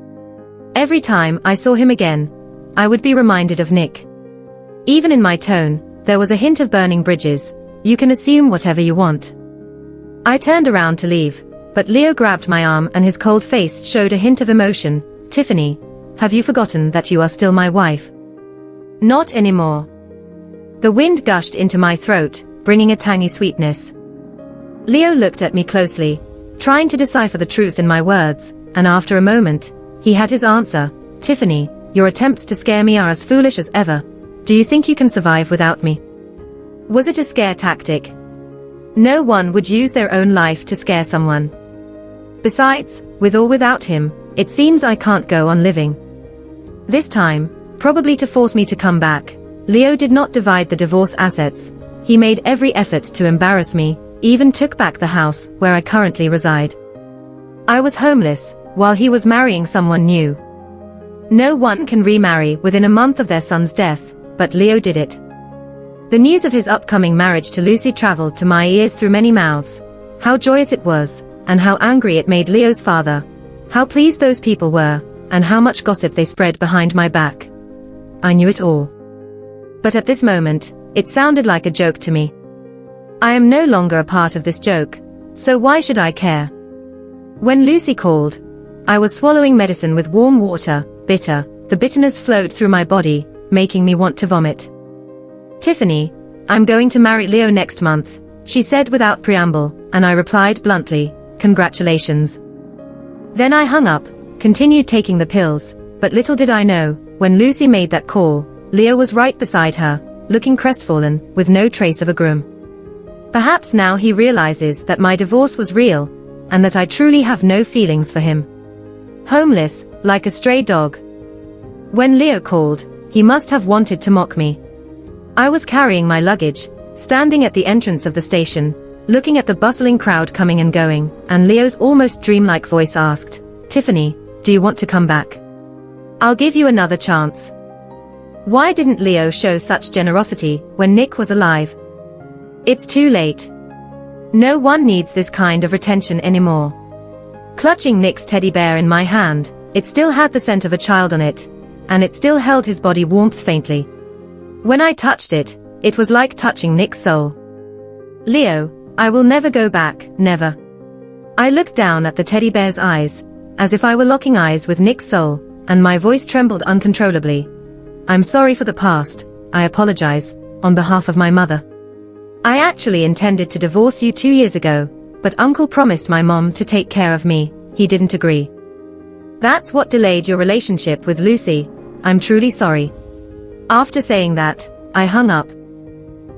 Every time I saw him again, I would be reminded of Nick. Even in my tone, there was a hint of burning bridges. "You can assume whatever you want." I turned around to leave, but Leo grabbed my arm and his cold face showed a hint of emotion. "Tiffany, have you forgotten that you are still my wife?" "Not anymore." The wind gushed into my throat, bringing a tangy sweetness. Leo looked at me closely, trying to decipher the truth in my words, and after a moment, he had his answer. "Tiffany, your attempts to scare me are as foolish as ever. Do you think you can survive without me?" Was it a scare tactic? No one would use their own life to scare someone. Besides, with or without him, it seems I can't go on living. This time, probably to force me to come back, Leo did not divide the divorce assets. He made every effort to embarrass me, even took back the house where I currently reside. I was homeless, while he was marrying someone new. No one can remarry within a month of their son's death, but Leo did it. The news of his upcoming marriage to Lucy traveled to my ears through many mouths. How joyous it was, and how angry it made Leo's father. How pleased those people were, and how much gossip they spread behind my back. I knew it all. But at this moment, it sounded like a joke to me. I am no longer a part of this joke, so why should I care? When Lucy called, I was swallowing medicine with warm water, bitter. The bitterness flowed through my body, making me want to vomit. "Tiffany, I'm going to marry Leo next month," she said without preamble, and I replied bluntly, "Congratulations." Then I hung up, continued taking the pills, but little did I know, when Lucy made that call, Leo was right beside her, looking crestfallen, with no trace of a groom. Perhaps now he realizes that my divorce was real, and that I truly have no feelings for him. Homeless, like a stray dog, When Leo called, he must have wanted to mock me. I was carrying my luggage, standing at the entrance of the station, looking at the bustling crowd coming and going, and Leo's almost dreamlike voice asked, "Tiffany, do you want to come back? I'll give you another chance." Why didn't Leo show such generosity when Nick was alive? It's too late. No one needs this kind of retention anymore. Clutching Nick's teddy bear in my hand, it still had the scent of a child on it, and it still held his body warmth faintly. When I touched it, it was like touching Nick's soul. "Leo, I will never go back, never." I looked down at the teddy bear's eyes, as if I were locking eyes with Nick's soul, and my voice trembled uncontrollably. "I'm sorry for the past, I apologize, on behalf of my mother. I actually intended to divorce you 2 years ago, but Uncle promised my mom to take care of me, he didn't agree. That's what delayed your relationship with Lucy, I'm truly sorry." After saying that, I hung up.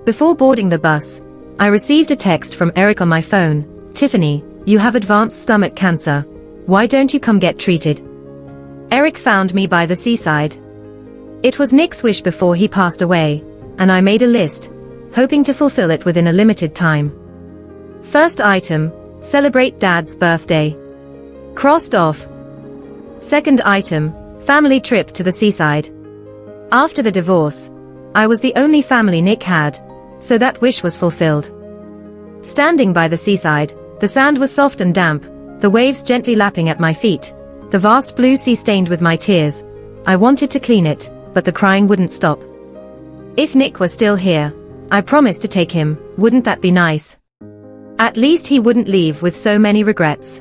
Before boarding the bus, I received a text from Eric on my phone. "Tiffany, you have advanced stomach cancer. Why don't you come get treated?" Eric found me by the seaside. It was Nick's wish before he passed away, and I made a list, hoping to fulfill it within a limited time. First item, celebrate Dad's birthday. Crossed off. Second item, family trip to the seaside. After the divorce, I was the only family Nick had, so that wish was fulfilled. Standing by the seaside, the sand was soft and damp, the waves gently lapping at my feet, the vast blue sea stained with my tears. I wanted to clean it, but the crying wouldn't stop. If Nick was still here, I promised to take him, wouldn't that be nice? At least he wouldn't leave with so many regrets.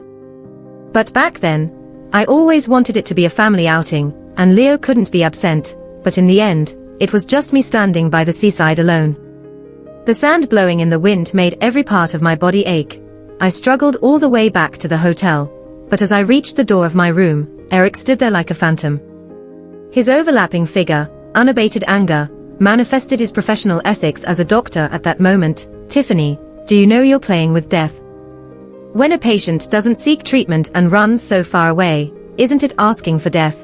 But back then, I always wanted it to be a family outing, and Leo couldn't be absent, but in the end, it was just me standing by the seaside alone. The sand blowing in the wind made every part of my body ache. I struggled all the way back to the hotel, but as I reached the door of my room, Eric stood there like a phantom. His overlapping figure, unabated anger, manifested his professional ethics as a doctor at that moment. "Tiffany, do you know you're playing with death? When a patient doesn't seek treatment and runs so far away, isn't it asking for death?"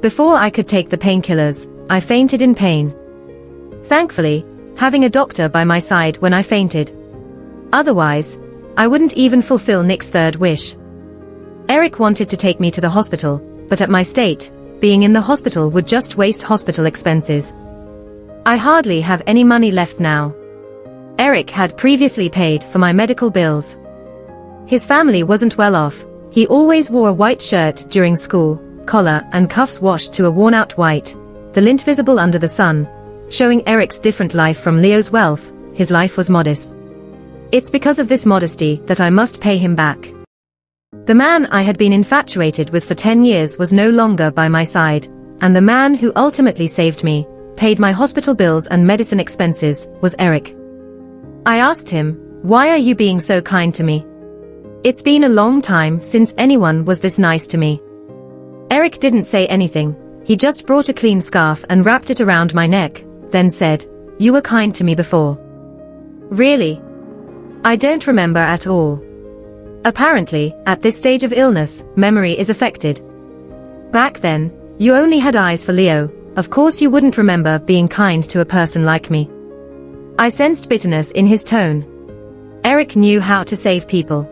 Before I could take the painkillers, I fainted in pain. Thankfully, having a doctor by my side when I fainted. Otherwise, I wouldn't even fulfill Nick's third wish. Eric wanted to take me to the hospital, but at my state, being in the hospital would just waste hospital expenses. I hardly have any money left now. Eric had previously paid for my medical bills. His family wasn't well off. He always wore a white shirt during school, collar and cuffs washed to a worn-out white, the lint visible under the sun, showing Eric's different life from Leo's wealth. His life was modest. It's because of this modesty that I must pay him back. The man I had been infatuated with for 10 years was no longer by my side, and the man who ultimately saved me, paid my hospital bills and medicine expenses, was Eric. I asked him, "Why are you being so kind to me? It's been a long time since anyone was this nice to me." Eric didn't say anything. He just brought a clean scarf and wrapped it around my neck, then said, "You were kind to me before." Really? I don't remember at all. Apparently, at this stage of illness, memory is affected. Back then, you only had eyes for Leo. Of course you wouldn't remember being kind to a person like me. I sensed bitterness in his tone. Eric knew how to save people.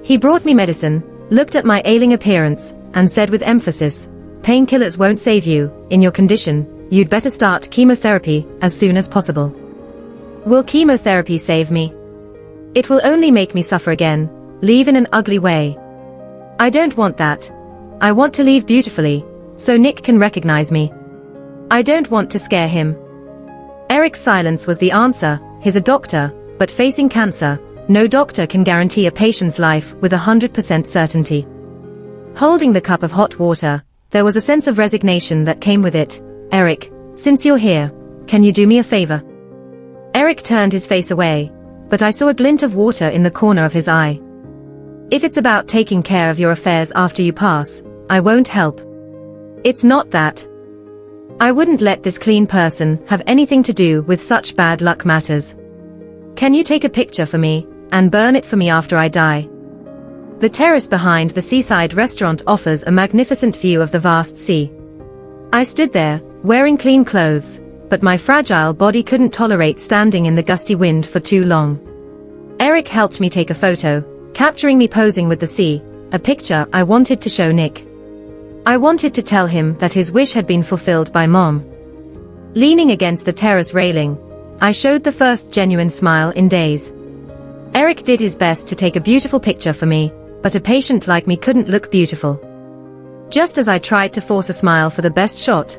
He brought me medicine, looked at my ailing appearance, and said with emphasis, "Painkillers won't save you, in your condition, you'd better start chemotherapy as soon as possible." Will chemotherapy save me? It will only make me suffer again, leave in an ugly way. I don't want that. I want to leave beautifully, so Nick can recognize me. I don't want to scare him. Eric's silence was the answer. He's a doctor, but facing cancer, no doctor can guarantee a patient's life with 100% certainty. Holding the cup of hot water, there was a sense of resignation that came with it. "Eric, since you're here, can you do me a favor?" Eric turned his face away, but I saw a glint of water in the corner of his eye. "If it's about taking care of your affairs after you pass, I won't help. It's not that. I wouldn't let this clean person have anything to do with such bad luck matters. Can you take a picture for me, and burn it for me after I die?" The terrace behind the seaside restaurant offers a magnificent view of the vast sea. I stood there, wearing clean clothes, but my fragile body couldn't tolerate standing in the gusty wind for too long. Eric helped me take a photo, capturing me posing with the sea, a picture I wanted to show Nick. I wanted to tell him that his wish had been fulfilled by Mom. Leaning against the terrace railing, I showed the first genuine smile in days. Eric did his best to take a beautiful picture for me, but a patient like me couldn't look beautiful. Just as I tried to force a smile for the best shot,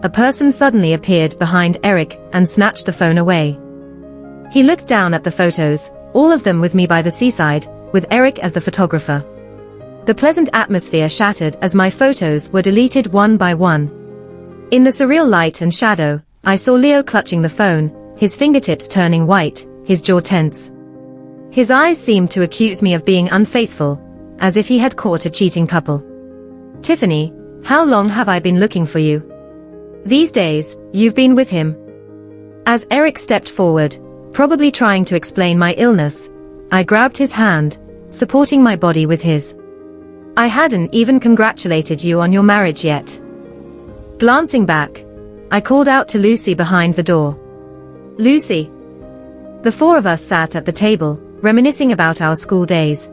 a person suddenly appeared behind Eric and snatched the phone away. He looked down at the photos, all of them with me by the seaside, with Eric as the photographer. The pleasant atmosphere shattered as my photos were deleted one by one. In the surreal light and shadow, I saw Leo clutching the phone, his fingertips turning white, his jaw tense. His eyes seemed to accuse me of being unfaithful, as if he had caught a cheating couple. "Tiffany, how long have I been looking for you? These days, you've been with him." As Eric stepped forward, probably trying to explain my illness, I grabbed his hand, supporting my body with his. "I hadn't even congratulated you on your marriage yet." Glancing back, I called out to Lucy behind the door. "Lucy." The four of us sat at the table, reminiscing about our school days.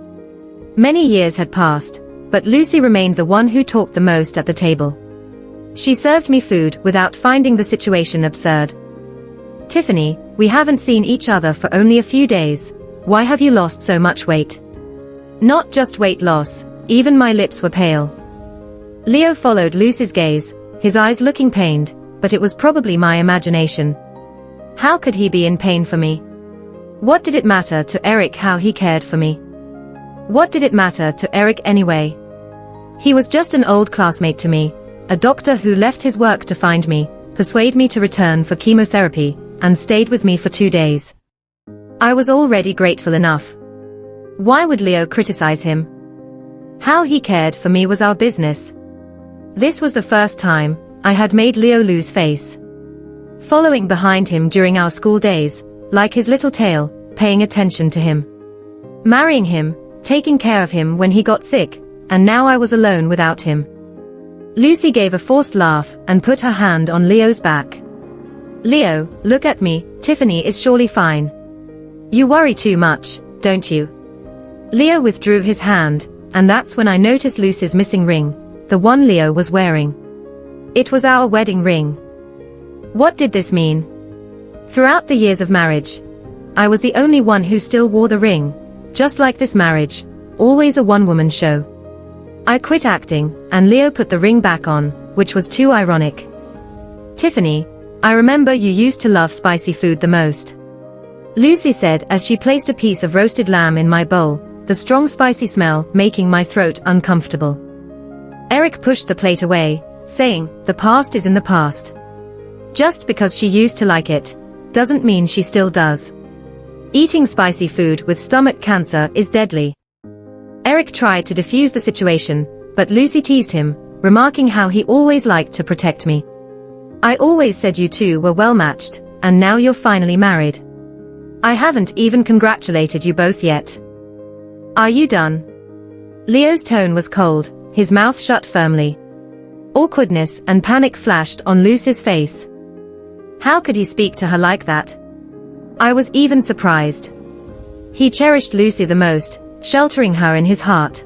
Many years had passed, but Lucy remained the one who talked the most at the table. She served me food without finding the situation absurd. "Tiffany, we haven't seen each other for only a few days. Why have you lost so much weight?" Not just weight loss, even my lips were pale. Leo followed Lucy's gaze, his eyes looking pained, but it was probably my imagination. How could he be in pain for me? What did it matter to Eric how he cared for me? What did it matter to Eric anyway? He was just an old classmate to me, a doctor who left his work to find me, persuade me to return for chemotherapy, and stayed with me for 2 days. I was already grateful enough. Why would Leo criticize him? How he cared for me was our business. This was the first time I had made Leo lose face. Following behind him during our school days, like his little tail, paying attention to him. Marrying him, taking care of him when he got sick, and now I was alone without him. Lucy gave a forced laugh and put her hand on Leo's back. "Leo, look at me, Tiffany is surely fine. You worry too much, don't you?" Leo withdrew his hand, and that's when I noticed Lucy's missing ring, the one Leo was wearing. It was our wedding ring. What did this mean? Throughout the years of marriage, I was the only one who still wore the ring, just like this marriage, always a one-woman show. I quit acting, and Leo put the ring back on, which was too ironic. "Tiffany, I remember you used to love spicy food the most," Lucy said as she placed a piece of roasted lamb in my bowl, the strong spicy smell making my throat uncomfortable. Eric pushed the plate away, saying, "The past is in the past. Just because she used to like it, doesn't mean she still does. Eating spicy food with stomach cancer is deadly." Eric tried to defuse the situation, but Lucy teased him, remarking how he always liked to protect me. "I always said you two were well matched, and now you're finally married. I haven't even congratulated you both yet. Are you done?" Leo's tone was cold, his mouth shut firmly. Awkwardness and panic flashed on Lucy's face. How could he speak to her like that? I was even surprised. He cherished Lucy the most, sheltering her in his heart.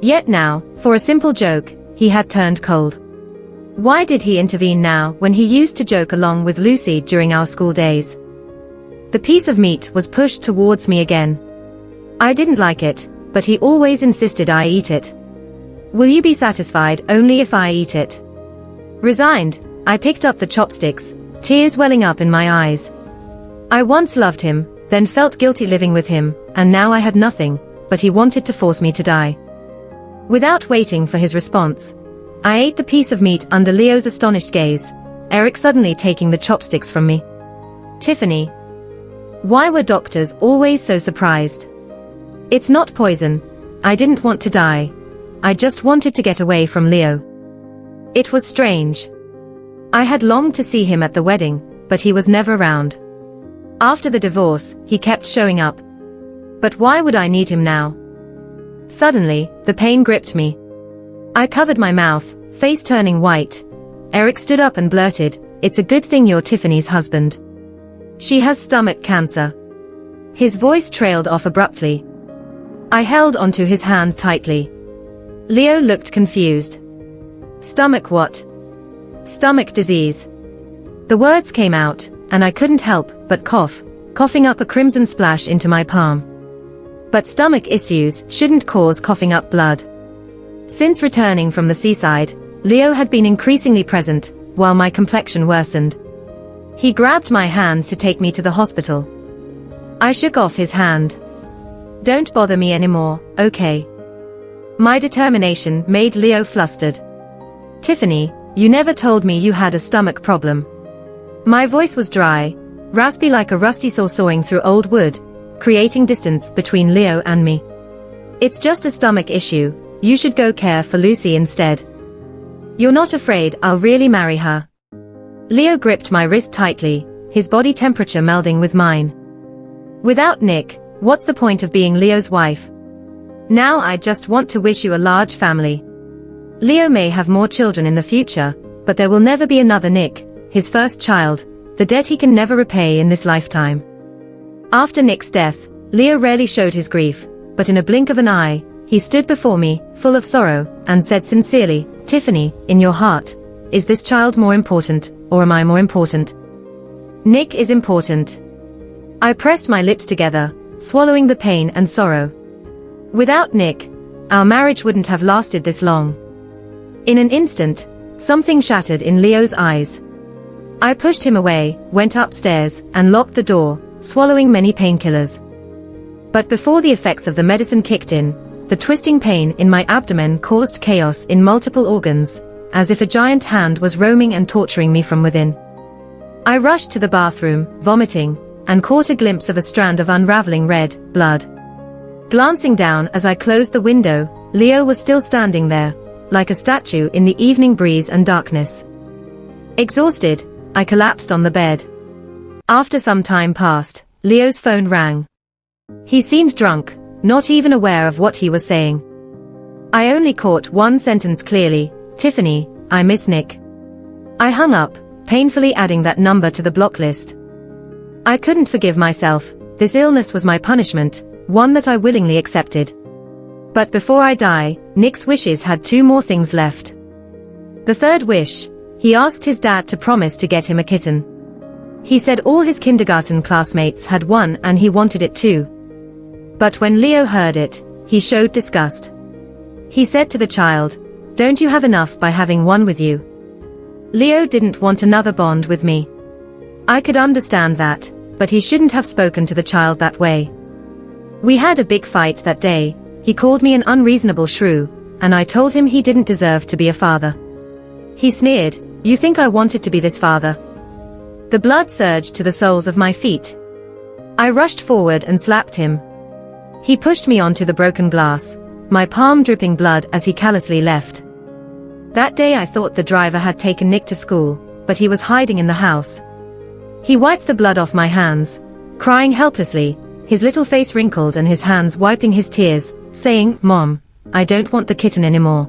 Yet now, for a simple joke, he had turned cold. Why did he intervene now when he used to joke along with Lucy during our school days? The piece of meat was pushed towards me again. I didn't like it, but he always insisted I eat it. "Will you be satisfied only if I eat it?" Resigned, I picked up the chopsticks, tears welling up in my eyes. I once loved him, then felt guilty living with him, and now I had nothing, but he wanted to force me to die. Without waiting for his response, I ate the piece of meat under Leo's astonished gaze, Eric suddenly taking the chopsticks from me. "Tiffany, why were doctors always so surprised? It's not poison. I didn't want to die. I just wanted to get away from Leo." It was strange. I had longed to see him at the wedding, but he was never around. After the divorce, he kept showing up. But why would I need him now? Suddenly, the pain gripped me. I covered my mouth, face turning white. Eric stood up and blurted, "It's a good thing you're Tiffany's husband. She has stomach cancer." His voice trailed off abruptly. I held onto his hand tightly. Leo looked confused. "Stomach what?" "Stomach disease." The words came out, and I couldn't help but cough, coughing up a crimson splash into my palm. But stomach issues shouldn't cause coughing up blood. Since returning from the seaside, Leo had been increasingly present, while my complexion worsened. He grabbed my hand to take me to the hospital. I shook off his hand. "Don't bother me anymore, okay?" My determination made Leo flustered. "Tiffany, you never told me you had a stomach problem." My voice was dry, raspy like a rusty saw sawing through old wood, creating distance between Leo and me. "It's just a stomach issue, you should go care for Lucy instead. You're not afraid I'll really marry her?" Leo gripped my wrist tightly, his body temperature melding with mine. "Without Nick, what's the point of being Leo's wife? Now I just want to wish you a large family. Leo may have more children in the future, but there will never be another Nick, his first child, the debt he can never repay in this lifetime." After Nick's death, Leo rarely showed his grief, but in a blink of an eye, he stood before me, full of sorrow, and said sincerely, "Tiffany, in your heart, is this child more important, or am I more important?" "Nick is important." I pressed my lips together, swallowing the pain and sorrow. Without Nick, our marriage wouldn't have lasted this long. In an instant, something shattered in Leo's eyes. I pushed him away, went upstairs, and locked the door, swallowing many painkillers. But before the effects of the medicine kicked in, the twisting pain in my abdomen caused chaos in multiple organs, as if a giant hand was roaming and torturing me from within. I rushed to the bathroom, vomiting, and caught a glimpse of a strand of unraveling red blood. Glancing down as I closed the window, Leo was still standing there, like a statue in the evening breeze and darkness. Exhausted, I collapsed on the bed. After some time passed, Leo's phone rang. He seemed drunk, not even aware of what he was saying. I only caught one sentence clearly, "Tiffany, I miss Nick." I hung up, painfully adding that number to the block list. I couldn't forgive myself, this illness was my punishment, one that I willingly accepted. But before I die, Nick's wishes had two more things left. The third wish, he asked his dad to promise to get him a kitten. He said all his kindergarten classmates had one and he wanted it too. But when Leo heard it, he showed disgust. He said to the child, "Don't you have enough by having one with you?" Leo didn't want another bond with me. I could understand that, but he shouldn't have spoken to the child that way. We had a big fight that day, he called me an unreasonable shrew, and I told him he didn't deserve to be a father. He sneered, "You think I wanted to be this father?" The blood surged to the soles of my feet. I rushed forward and slapped him. He pushed me onto the broken glass, my palm dripping blood as he callously left. That day I thought the driver had taken Nick to school, but he was hiding in the house. He wiped the blood off my hands, crying helplessly, his little face wrinkled and his hands wiping his tears, saying, "Mom, I don't want the kitten anymore.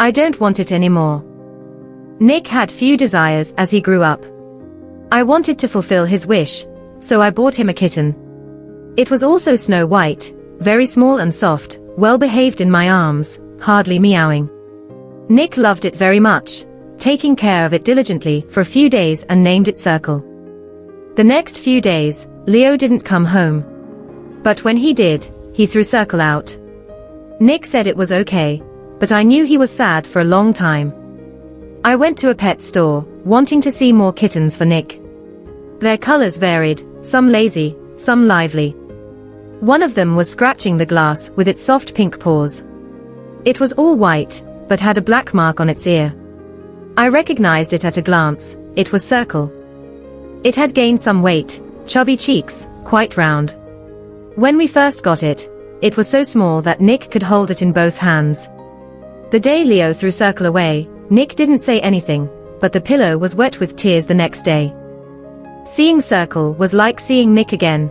I don't want it anymore." Nick had few desires as he grew up. I wanted to fulfill his wish, so I bought him a kitten. It was also snow white, very small and soft, well behaved in my arms, hardly meowing. Nick loved it very much, taking care of it diligently for a few days and named it Circle. The next few days, Leo didn't come home. But when he did, he threw Circle out. Nick said it was okay, but I knew he was sad for a long time. I went to a pet store, wanting to see more kittens for Nick. Their colors varied, some lazy, some lively. One of them was scratching the glass with its soft pink paws. It was all white, but had a black mark on its ear. I recognized it at a glance, it was Circle. It had gained some weight, chubby cheeks, quite round. When we first got it, it was so small that Nick could hold it in both hands. The day Leo threw Circle away, Nick didn't say anything, but the pillow was wet with tears the next day. Seeing Circle was like seeing Nick again.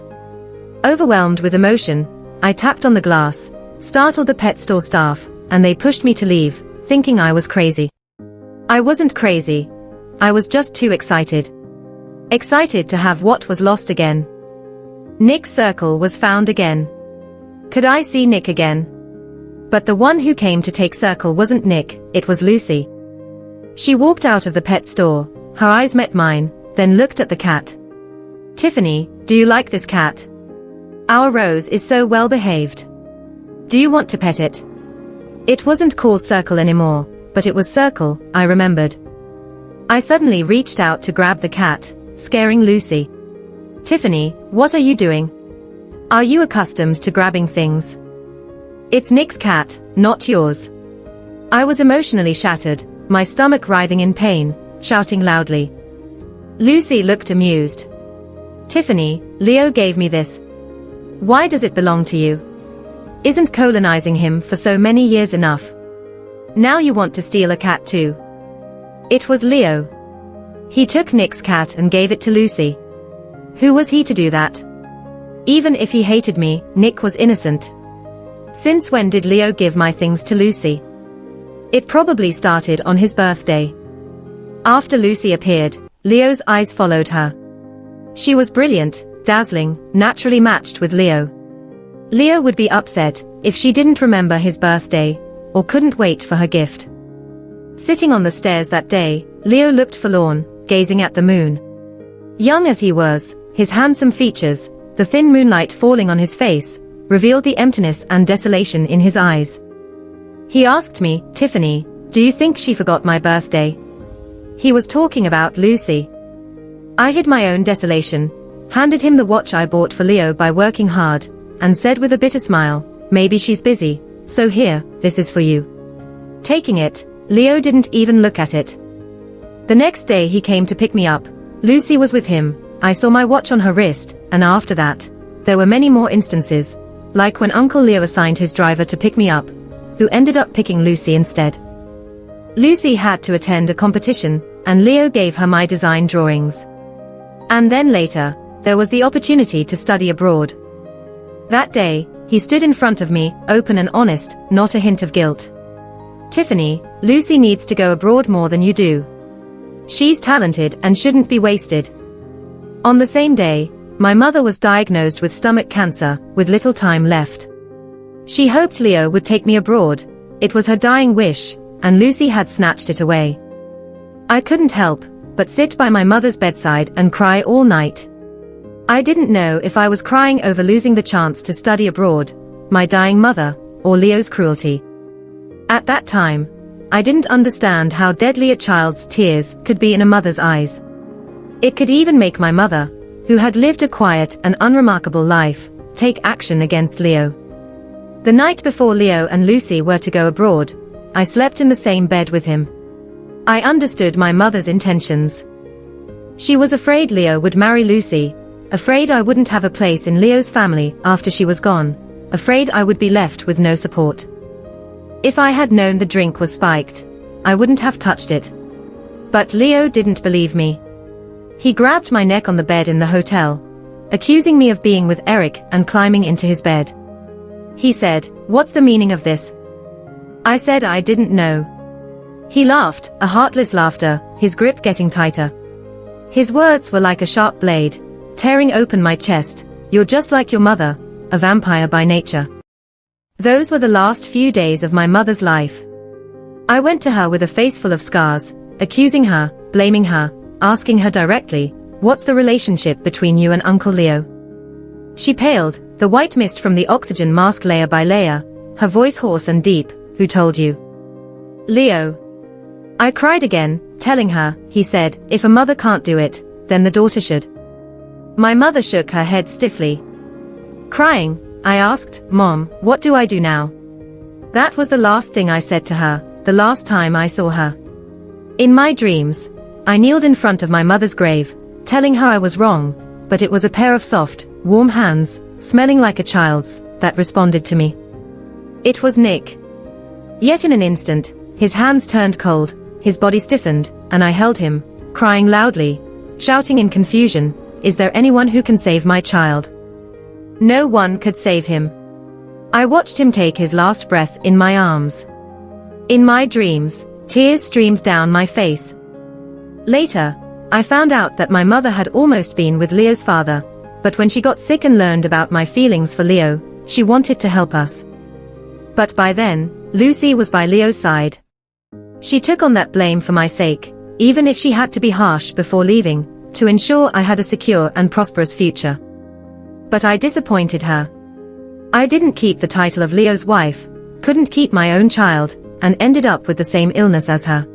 Overwhelmed with emotion, I tapped on the glass, startled the pet store staff, and they pushed me to leave, thinking I was crazy. I wasn't crazy. I was just too excited. Excited to have what was lost again. Nick's circle was found again. Could I see Nick again? But the one who came to take circle wasn't Nick, it was Lucy. She walked out of the pet store, her eyes met mine, then looked at the cat. Tiffany, do you like this cat? Our Rose is so well behaved. Do you want to pet it? It wasn't called Circle anymore, but it was Circle, I remembered. I suddenly reached out to grab the cat, scaring Lucy. Tiffany, what are you doing? Are you accustomed to grabbing things? It's Nick's cat, not yours. I was emotionally shattered, my stomach writhing in pain, shouting loudly. Lucy looked amused. Tiffany, Leo gave me this. Why does it belong to you? Isn't colonizing him for so many years enough? Now you want to steal a cat too. It was Leo. He took Nick's cat and gave it to Lucy. Who was he to do that? Even if he hated me, Nick was innocent. Since when did Leo give my things to Lucy? It probably started on his birthday. After Lucy appeared, Leo's eyes followed her. She was brilliant, dazzling, naturally matched with Leo. Leo would be upset if she didn't remember his birthday, or couldn't wait for her gift. Sitting on the stairs that day, Leo looked forlorn, gazing at the moon. Young as he was, his handsome features, the thin moonlight falling on his face, revealed the emptiness and desolation in his eyes. He asked me, Tiffany, do you think she forgot my birthday? He was talking about Lucy. I hid my own desolation, handed him the watch I bought for Leo by working hard, and said with a bitter smile, maybe she's busy, so here, this is for you. Taking it, Leo didn't even look at it. The next day he came to pick me up. Lucy was with him, I saw my watch on her wrist, and after that, there were many more instances, like when Uncle Leo assigned his driver to pick me up, who ended up picking Lucy instead. Lucy had to attend a competition, and Leo gave her my design drawings. And then later, there was the opportunity to study abroad. That day, he stood in front of me, open and honest, not a hint of guilt. Tiffany, Lucy needs to go abroad more than you do. She's talented and shouldn't be wasted. On the same day, my mother was diagnosed with stomach cancer, with little time left. She hoped Leo would take me abroad, it was her dying wish, and Lucy had snatched it away. I couldn't help but sit by my mother's bedside and cry all night. I didn't know if I was crying over losing the chance to study abroad, my dying mother, or Leo's cruelty. At that time, I didn't understand how deadly a child's tears could be in a mother's eyes. It could even make my mother, who had lived a quiet and unremarkable life, take action against Leo. The night before Leo and Lucy were to go abroad, I slept in the same bed with him. I understood my mother's intentions. She was afraid Leo would marry Lucy, afraid I wouldn't have a place in Leo's family after she was gone, afraid I would be left with no support. If I had known the drink was spiked, I wouldn't have touched it. But Leo didn't believe me. He grabbed my neck on the bed in the hotel, accusing me of being with Eric and climbing into his bed. He said, "What's the meaning of this?" I said I didn't know. He laughed, a heartless laughter, his grip getting tighter. His words were like a sharp blade, tearing open my chest. "You're just like your mother, a vampire by nature." Those were the last few days of my mother's life. I went to her with a face full of scars, accusing her, blaming her, asking her directly, "What's the relationship between you and Uncle Leo?" She paled, the white mist from the oxygen mask layer by layer, her voice hoarse and deep. "Who told you?" "Leo." I cried again, telling her, he said, "If a mother can't do it, then the daughter should." My mother shook her head stiffly. Crying, I asked, "Mom, what do I do now?" That was the last thing I said to her, the last time I saw her. In my dreams, I kneeled in front of my mother's grave, telling her I was wrong, but it was a pair of soft, warm hands, smelling like a child's, that responded to me. It was Nick. Yet in an instant, his hands turned cold, his body stiffened, and I held him, crying loudly, shouting in confusion, "Is there anyone who can save my child?" No one could save him. I watched him take his last breath in my arms. In my dreams, Tears streamed down my face. Later, I found out that my mother had almost been with Leo's father, but when she got sick and learned about my feelings for Leo, she wanted to help us. But by then, Lucy was by Leo's side. She took on that blame for my sake, even if she had to be harsh before leaving, to ensure I had a secure and prosperous future. But I disappointed her. I didn't keep the title of Leo's wife, couldn't keep my own child, and ended up with the same illness as her.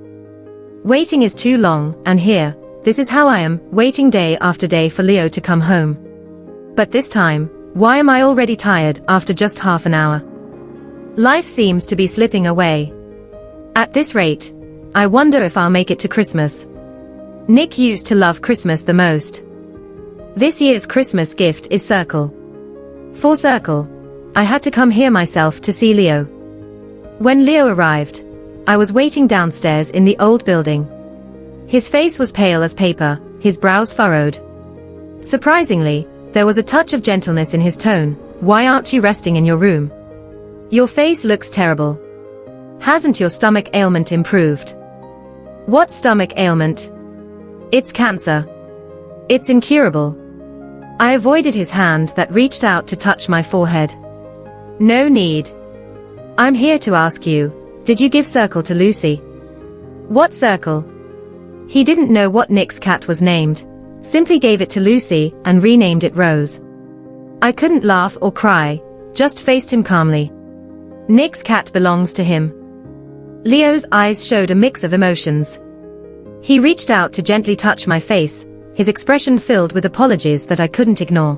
Waiting is too long, and here, this is how I am, waiting day after day for Leo to come home. But this time, why am I already tired after just half an hour? Life seems to be slipping away. At this rate, I wonder if I'll make it to Christmas. Nick used to love Christmas the most. This year's Christmas gift is Circle. For Circle, I had to come here myself to see Leo. When Leo arrived, I was waiting downstairs in the old building. His face was pale as paper, his brows furrowed. Surprisingly, there was a touch of gentleness in his tone. Why aren't you resting in your room? Your face looks terrible. Hasn't your stomach ailment improved? What stomach ailment? It's cancer. It's incurable. I avoided his hand that reached out to touch my forehead. No need. I'm here to ask you, did you give Circle to Lucy? What Circle? He didn't know what Nick's cat was named, simply gave it to Lucy and renamed it Rose. I couldn't laugh or cry, just faced him calmly. Nick's cat belongs to him. Leo's eyes showed a mix of emotions. He reached out to gently touch my face, his expression filled with apologies that I couldn't ignore.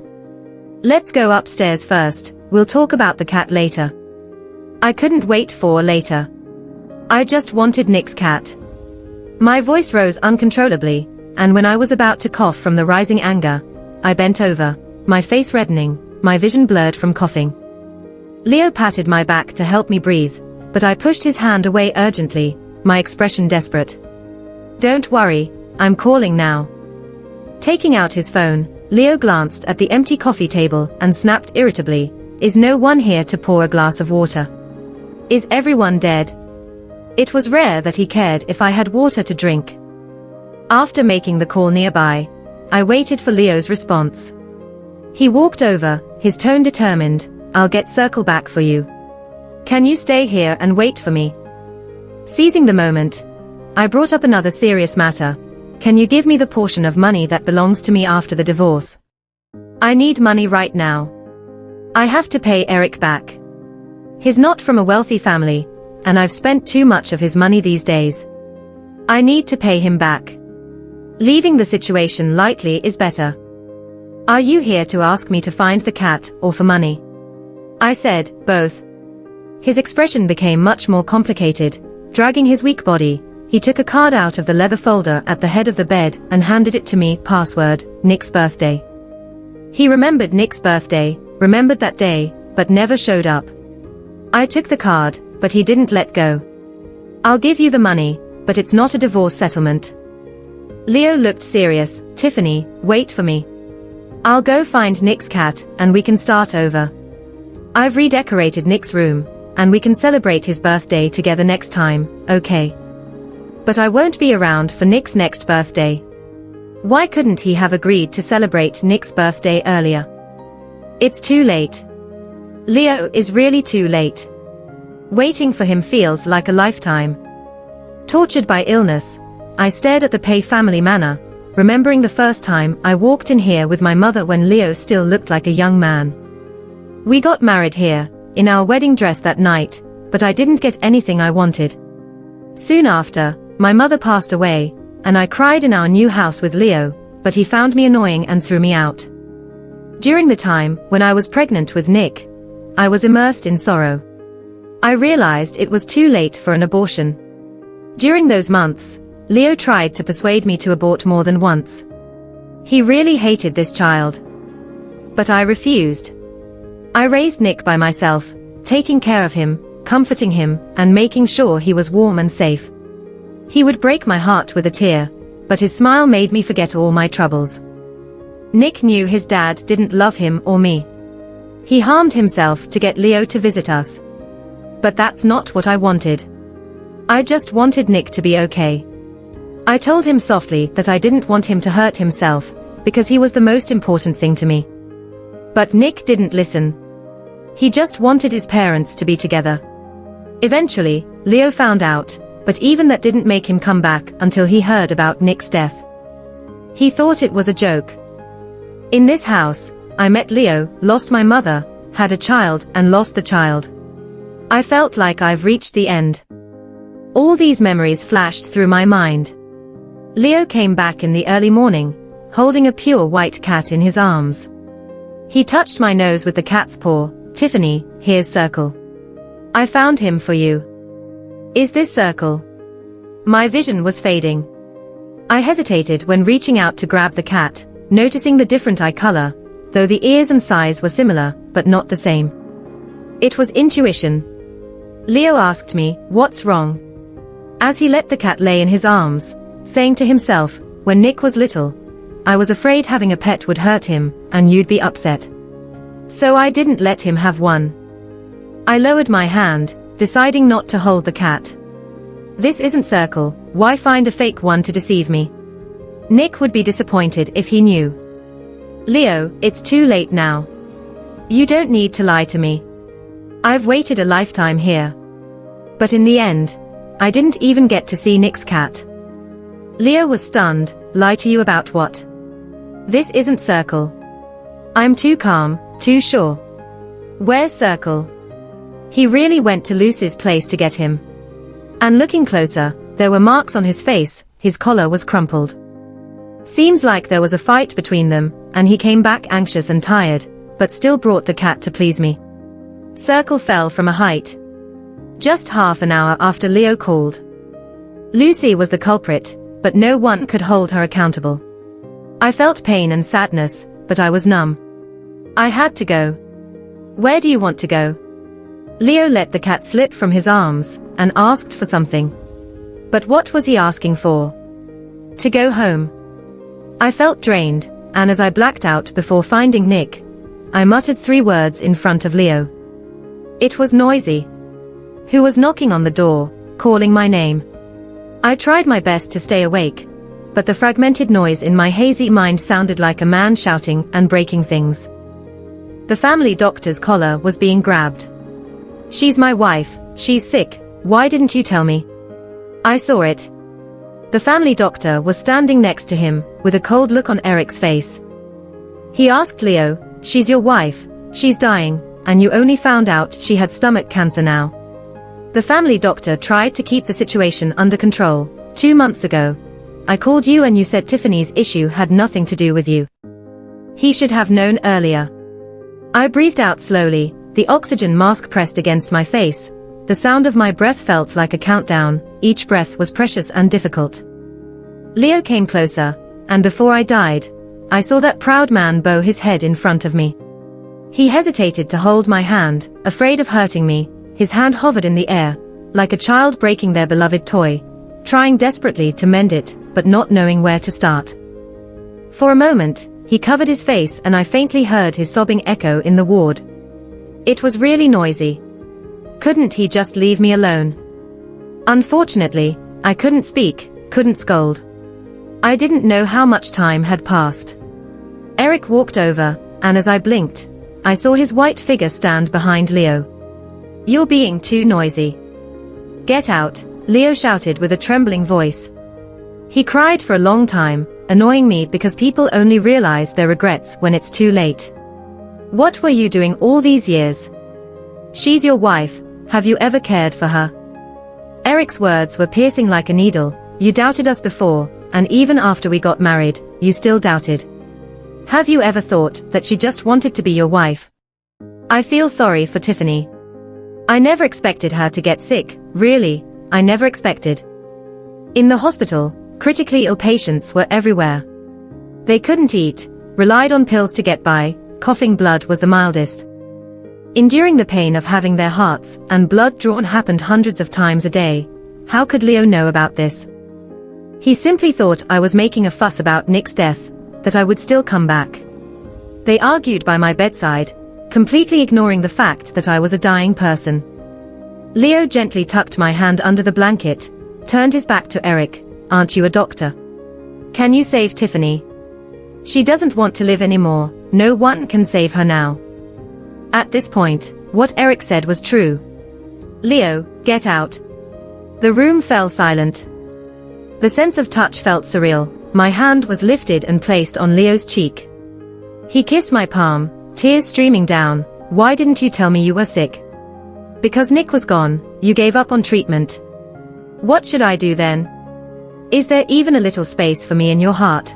Let's go upstairs first, we'll talk about the cat later. I couldn't wait for later. I just wanted Nick's cat. My voice rose uncontrollably, and when I was about to cough from the rising anger, I bent over, my face reddening, my vision blurred from coughing. Leo patted my back to help me breathe, but I pushed his hand away urgently, my expression desperate. Don't worry, I'm calling now. Taking out his phone, Leo glanced at the empty coffee table and snapped irritably, is no one here to pour a glass of water? Is everyone dead? It was rare that he cared if I had water to drink. After making the call nearby, I waited for Leo's response. He walked over, his tone determined, I'll get Circle back for you. Can you stay here and wait for me? Seizing the moment, I brought up another serious matter. Can you give me the portion of money that belongs to me after the divorce? I need money right now. I have to pay Eric back. He's not from a wealthy family, and I've spent too much of his money these days. I need to pay him back. Leaving the situation lightly is better. Are you here to ask me to find the cat or for money? I said, both. His expression became much more complicated. Dragging his weak body, he took a card out of the leather folder at the head of the bed and handed it to me. Password, Nick's birthday. He remembered Nick's birthday, remembered that day, but never showed up. I took the card, but he didn't let go. I'll give you the money, but it's not a divorce settlement. Leo looked serious. Tiffany, wait for me. I'll go find Nick's cat, and we can start over. I've redecorated Nick's room, and we can celebrate his birthday together next time, okay? But I won't be around for Nick's next birthday. Why couldn't he have agreed to celebrate Nick's birthday earlier? It's too late. Leo is really too late. Waiting for him feels like a lifetime. Tortured by illness, I stared at the Pay family manor, remembering the first time I walked in here with my mother when Leo still looked like a young man. We got married here, in our wedding dress that night, but I didn't get anything I wanted. Soon after, my mother passed away, and I cried in our new house with Leo, but he found me annoying and threw me out. During the time when I was pregnant with Nick, I was immersed in sorrow. I realized it was too late for an abortion. During those months, Leo tried to persuade me to abort more than once. He really hated this child. But I refused. I raised Nick by myself, taking care of him, comforting him, and making sure he was warm and safe. He would break my heart with a tear, but his smile made me forget all my troubles. Nick knew his dad didn't love him or me. He harmed himself to get Leo to visit us. But that's not what I wanted. I just wanted Nick to be okay. I told him softly that I didn't want him to hurt himself, because he was the most important thing to me. But Nick didn't listen. He just wanted his parents to be together. Eventually, Leo found out, but even that didn't make him come back until he heard about Nick's death. He thought it was a joke. In this house, I met Leo, lost my mother, had a child and lost the child. I felt like I've reached the end. All these memories flashed through my mind. Leo came back in the early morning, holding a pure white cat in his arms. He touched my nose with the cat's paw. Tiffany, here's Circle. I found him for you. Is this Circle? My vision was fading. I hesitated when reaching out to grab the cat, noticing the different eye color, though the ears and size were similar, but not the same. It was intuition. Leo asked me, what's wrong? As he let the cat lay in his arms, saying to himself, when Nick was little, I was afraid having a pet would hurt him, and you'd be upset. So I didn't let him have one. I lowered my hand, deciding not to hold the cat. This isn't Circle, why find a fake one to deceive me? Nick would be disappointed if he knew. Leo, it's too late now. You don't need to lie to me. I've waited a lifetime here. But in the end, I didn't even get to see Nick's cat. Leo was stunned. Lie to you about what? This isn't Circle. I'm too calm, too sure. Where's Circle? He really went to Lucy's place to get him. And looking closer, there were marks on his face, his collar was crumpled. Seems like there was a fight between them, and he came back anxious and tired, but still brought the cat to please me. Circle fell from a height. Just half an hour after Leo called. Lucy was the culprit, but no one could hold her accountable. I felt pain and sadness, but I was numb. I had to go. Where do you want to go? Leo let the cat slip from his arms, and asked for something. But what was he asking for? To go home. I felt drained, and as I blacked out before finding Nick, I muttered 3 words in front of Leo. It was noisy. Who was knocking on the door, calling my name? I tried my best to stay awake, but the fragmented noise in my hazy mind sounded like a man shouting and breaking things. The family doctor's collar was being grabbed. She's my wife, she's sick, why didn't you tell me? I saw it. The family doctor was standing next to him, with a cold look on Eric's face. He asked Leo, she's your wife, she's dying, and you only found out she had stomach cancer now. The family doctor tried to keep the situation under control. 2 months ago, I called you and you said Tiffany's issue had nothing to do with you. He should have known earlier. I breathed out slowly, the oxygen mask pressed against my face. The sound of my breath felt like a countdown, each breath was precious and difficult. Leo came closer, and before I died, I saw that proud man bow his head in front of me. He hesitated to hold my hand, afraid of hurting me. His hand hovered in the air, like a child breaking their beloved toy, trying desperately to mend it, but not knowing where to start. For a moment, he covered his face and I faintly heard his sobbing echo in the ward. It was really noisy. Couldn't he just leave me alone? Unfortunately, I couldn't speak, couldn't scold. I didn't know how much time had passed. Eric walked over, and as I blinked, I saw his white figure stand behind Leo. You're being too noisy. Get out, Leo shouted with a trembling voice. He cried for a long time, annoying me because people only realize their regrets when it's too late. What were you doing all these years? She's your wife, have you ever cared for her? Eric's words were piercing like a needle. You doubted us before, and even after we got married, you still doubted. Have you ever thought that she just wanted to be your wife? I feel sorry for Tiffany. I never expected her to get sick, really, I never expected. In the hospital, critically ill patients were everywhere. They couldn't eat, relied on pills to get by, coughing blood was the mildest. Enduring the pain of having their hearts and blood drawn happened hundreds of times a day. How could Leo know about this? He simply thought I was making a fuss about Nick's death, that I would still come back. They argued by my bedside, completely ignoring the fact that I was a dying person. Leo gently tucked my hand under the blanket, turned his back to Eric. Aren't you a doctor? Can you save Tiffany? She doesn't want to live anymore, no one can save her now. At this point, what Eric said was true. Leo, get out. The room fell silent. The sense of touch felt surreal. My hand was lifted and placed on Leo's cheek. He kissed my palm, tears streaming down. Why didn't you tell me you were sick? Because Nick was gone, you gave up on treatment. What should I do then? Is there even a little space for me in your heart?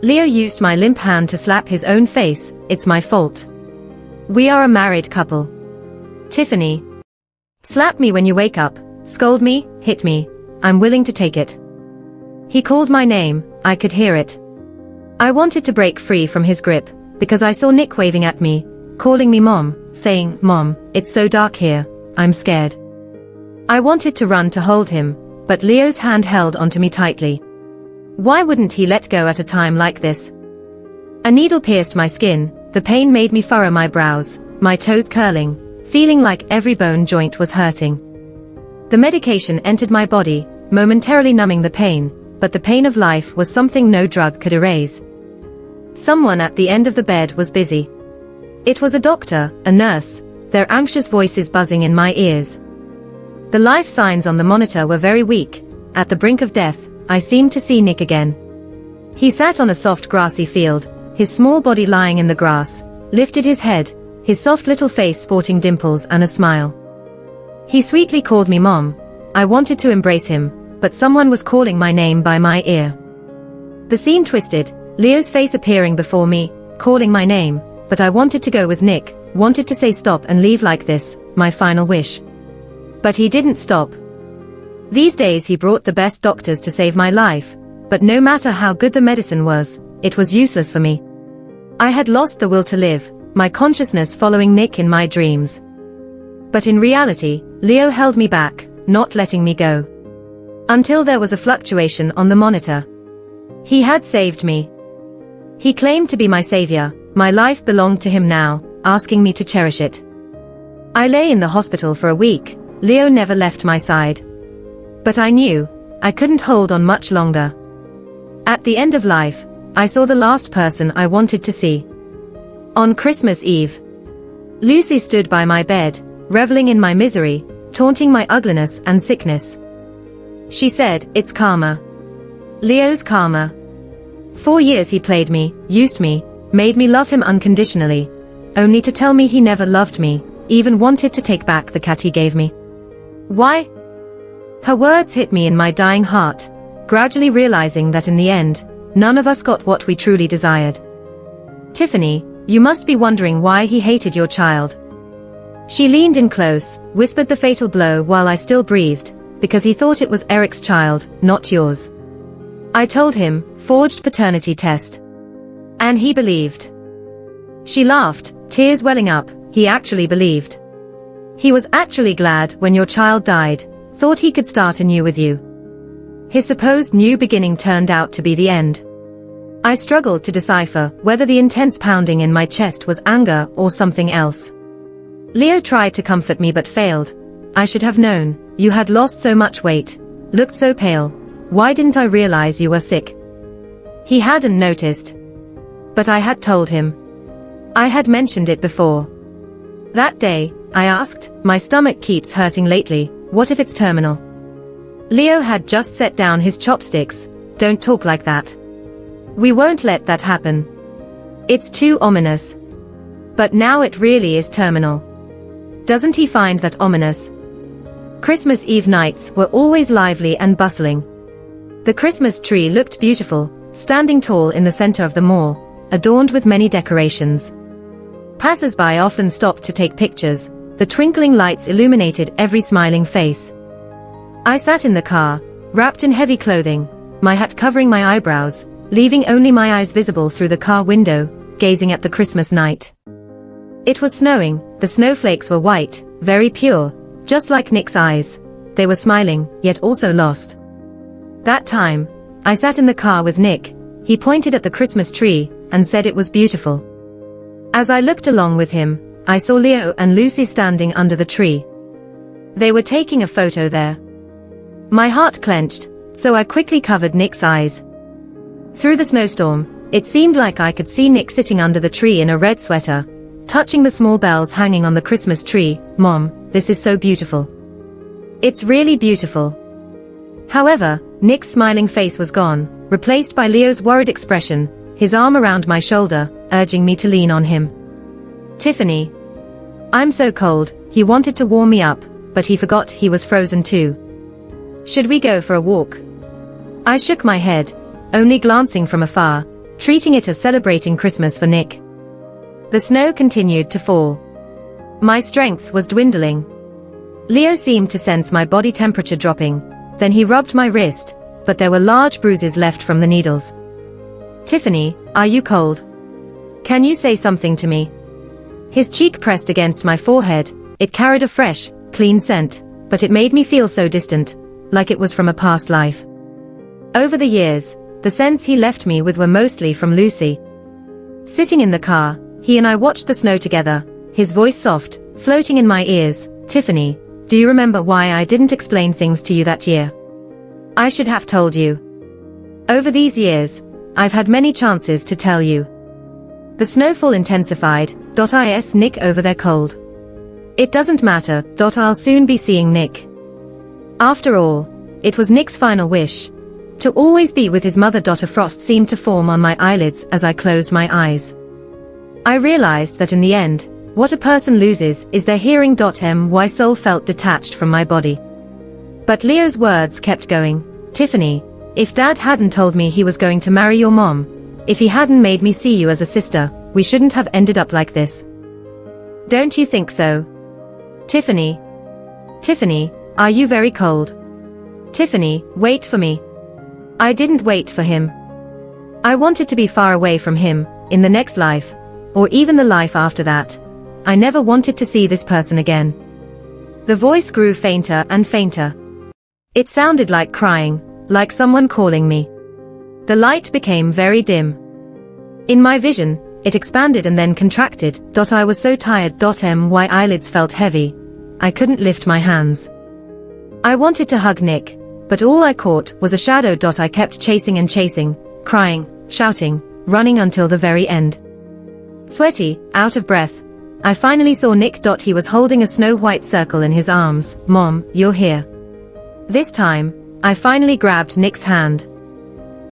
Leo used my limp hand to slap his own face. It's my fault. We are a married couple. Tiffany. Slap me when you wake up, scold me, hit me. I'm willing to take it. He called my name, I could hear it. I wanted to break free from his grip, because I saw Nick waving at me, calling me Mom, saying, Mom, it's so dark here, I'm scared. I wanted to run to hold him, but Leo's hand held onto me tightly. Why wouldn't he let go at a time like this? A needle pierced my skin, the pain made me furrow my brows, my toes curling, feeling like every bone joint was hurting. The medication entered my body, momentarily numbing the pain, but the pain of life was something no drug could erase. Someone at the end of the bed was busy. It was a doctor, a nurse, their anxious voices buzzing in my ears. The life signs on the monitor were very weak. At the brink of death, I seemed to see Nick again. He sat on a soft grassy field, his small body lying in the grass, lifted his head, his soft little face sporting dimples and a smile. He sweetly called me Mom. I wanted to embrace him, but someone was calling my name by my ear. The scene twisted, Leo's face appearing before me, calling my name, but I wanted to go with Nick, wanted to say stop and leave like this, my final wish. But he didn't stop. These days he brought the best doctors to save my life, but no matter how good the medicine was, it was useless for me. I had lost the will to live, my consciousness following Nick in my dreams. But in reality, Leo held me back, not letting me go. Until there was a fluctuation on the monitor. He had saved me. He claimed to be my savior, my life belonged to him now, asking me to cherish it. I lay in the hospital for a week, Leo never left my side. But I knew, I couldn't hold on much longer. At the end of life, I saw the last person I wanted to see. On Christmas Eve, Lucy stood by my bed, reveling in my misery, taunting my ugliness and sickness. She said, it's karma. Leo's karma. 4 years he played me, used me, made me love him unconditionally, only to tell me he never loved me, even wanted to take back the cat he gave me. Why? Her words hit me in my dying heart, gradually realizing that in the end, none of us got what we truly desired. Tiffany, you must be wondering why he hated your child. She leaned in close, whispered the fatal blow while I still breathed, because he thought it was Eric's child, not yours. I told him, forged paternity test. And he believed. She laughed, tears welling up, he actually believed. He was actually glad when your child died, thought he could start anew with you. His supposed new beginning turned out to be the end. I struggled to decipher whether the intense pounding in my chest was anger or something else. Leo tried to comfort me but failed. I should have known, you had lost so much weight, looked so pale. Why didn't I realize you were sick? He hadn't noticed. But I had told him. I had mentioned it before. That day, I asked, my stomach keeps hurting lately, what if it's terminal? Leo had just set down his chopsticks. Don't talk like that. We won't let that happen. It's too ominous. But now it really is terminal. Doesn't he find that ominous? Christmas Eve nights were always lively and bustling. The Christmas tree looked beautiful, standing tall in the center of the mall, adorned with many decorations. Passers-by often stopped to take pictures, the twinkling lights illuminated every smiling face. I sat in the car, wrapped in heavy clothing, my hat covering my eyebrows, leaving only my eyes visible through the car window, gazing at the Christmas night. It was snowing, the snowflakes were white, very pure, just like Nick's eyes. They were smiling, yet also lost. That time, I sat in the car with Nick. He pointed at the Christmas tree, and said it was beautiful. As I looked along with him, I saw Leo and Lucy standing under the tree. They were taking a photo there. My heart clenched, so I quickly covered Nick's eyes. Through the snowstorm, it seemed like I could see Nick sitting under the tree in a red sweater, touching the small bells hanging on the Christmas tree. Mom, this is so beautiful. It's really beautiful. However, Nick's smiling face was gone, replaced by Leo's worried expression, his arm around my shoulder, urging me to lean on him. Tiffany. I'm so cold. He wanted to warm me up, but he forgot he was frozen too. Should we go for a walk? I shook my head, only glancing from afar, treating it as celebrating Christmas for Nick. The snow continued to fall. My strength was dwindling. Leo seemed to sense my body temperature dropping, then he rubbed my wrist, but there were large bruises left from the needles. Tiffany, are you cold? Can you say something to me? His cheek pressed against my forehead. It carried a fresh, clean scent, but it made me feel so distant, like it was from a past life. Over the years, the scents he left me with were mostly from Lucy. Sitting in the car, he and I watched the snow together, his voice soft, floating in my ears. Tiffany, do you remember why I didn't explain things to you that year? I should have told you. Over these years, I've had many chances to tell you. The snowfall intensified. Is Nick over there cold? It doesn't matter. I'll soon be seeing Nick. After all, it was Nick's final wish. To always be with his mother. A frost seemed to form on my eyelids as I closed my eyes. I realized that in the end, what a person loses is their hearing. My soul felt detached from my body. But Leo's words kept going. Tiffany, if Dad hadn't told me he was going to marry your mom, if he hadn't made me see you as a sister, we shouldn't have ended up like this. Don't you think so? Tiffany. Tiffany, are you very cold? Tiffany, wait for me. I didn't wait for him. I wanted to be far away from him, in the next life, or even the life after that. I never wanted to see this person again. The voice grew fainter and fainter. It sounded like crying, like someone calling me. The light became very dim. In my vision, it expanded and then contracted. I was so tired. My eyelids felt heavy. I couldn't lift my hands. I wanted to hug Nick, but all I caught was a shadow. I kept chasing and chasing, crying, shouting, running until the very end. Sweaty, out of breath, I finally saw Nick. He was holding a snow-white circle in his arms. Mom, you're here. This time, I finally grabbed Nick's hand.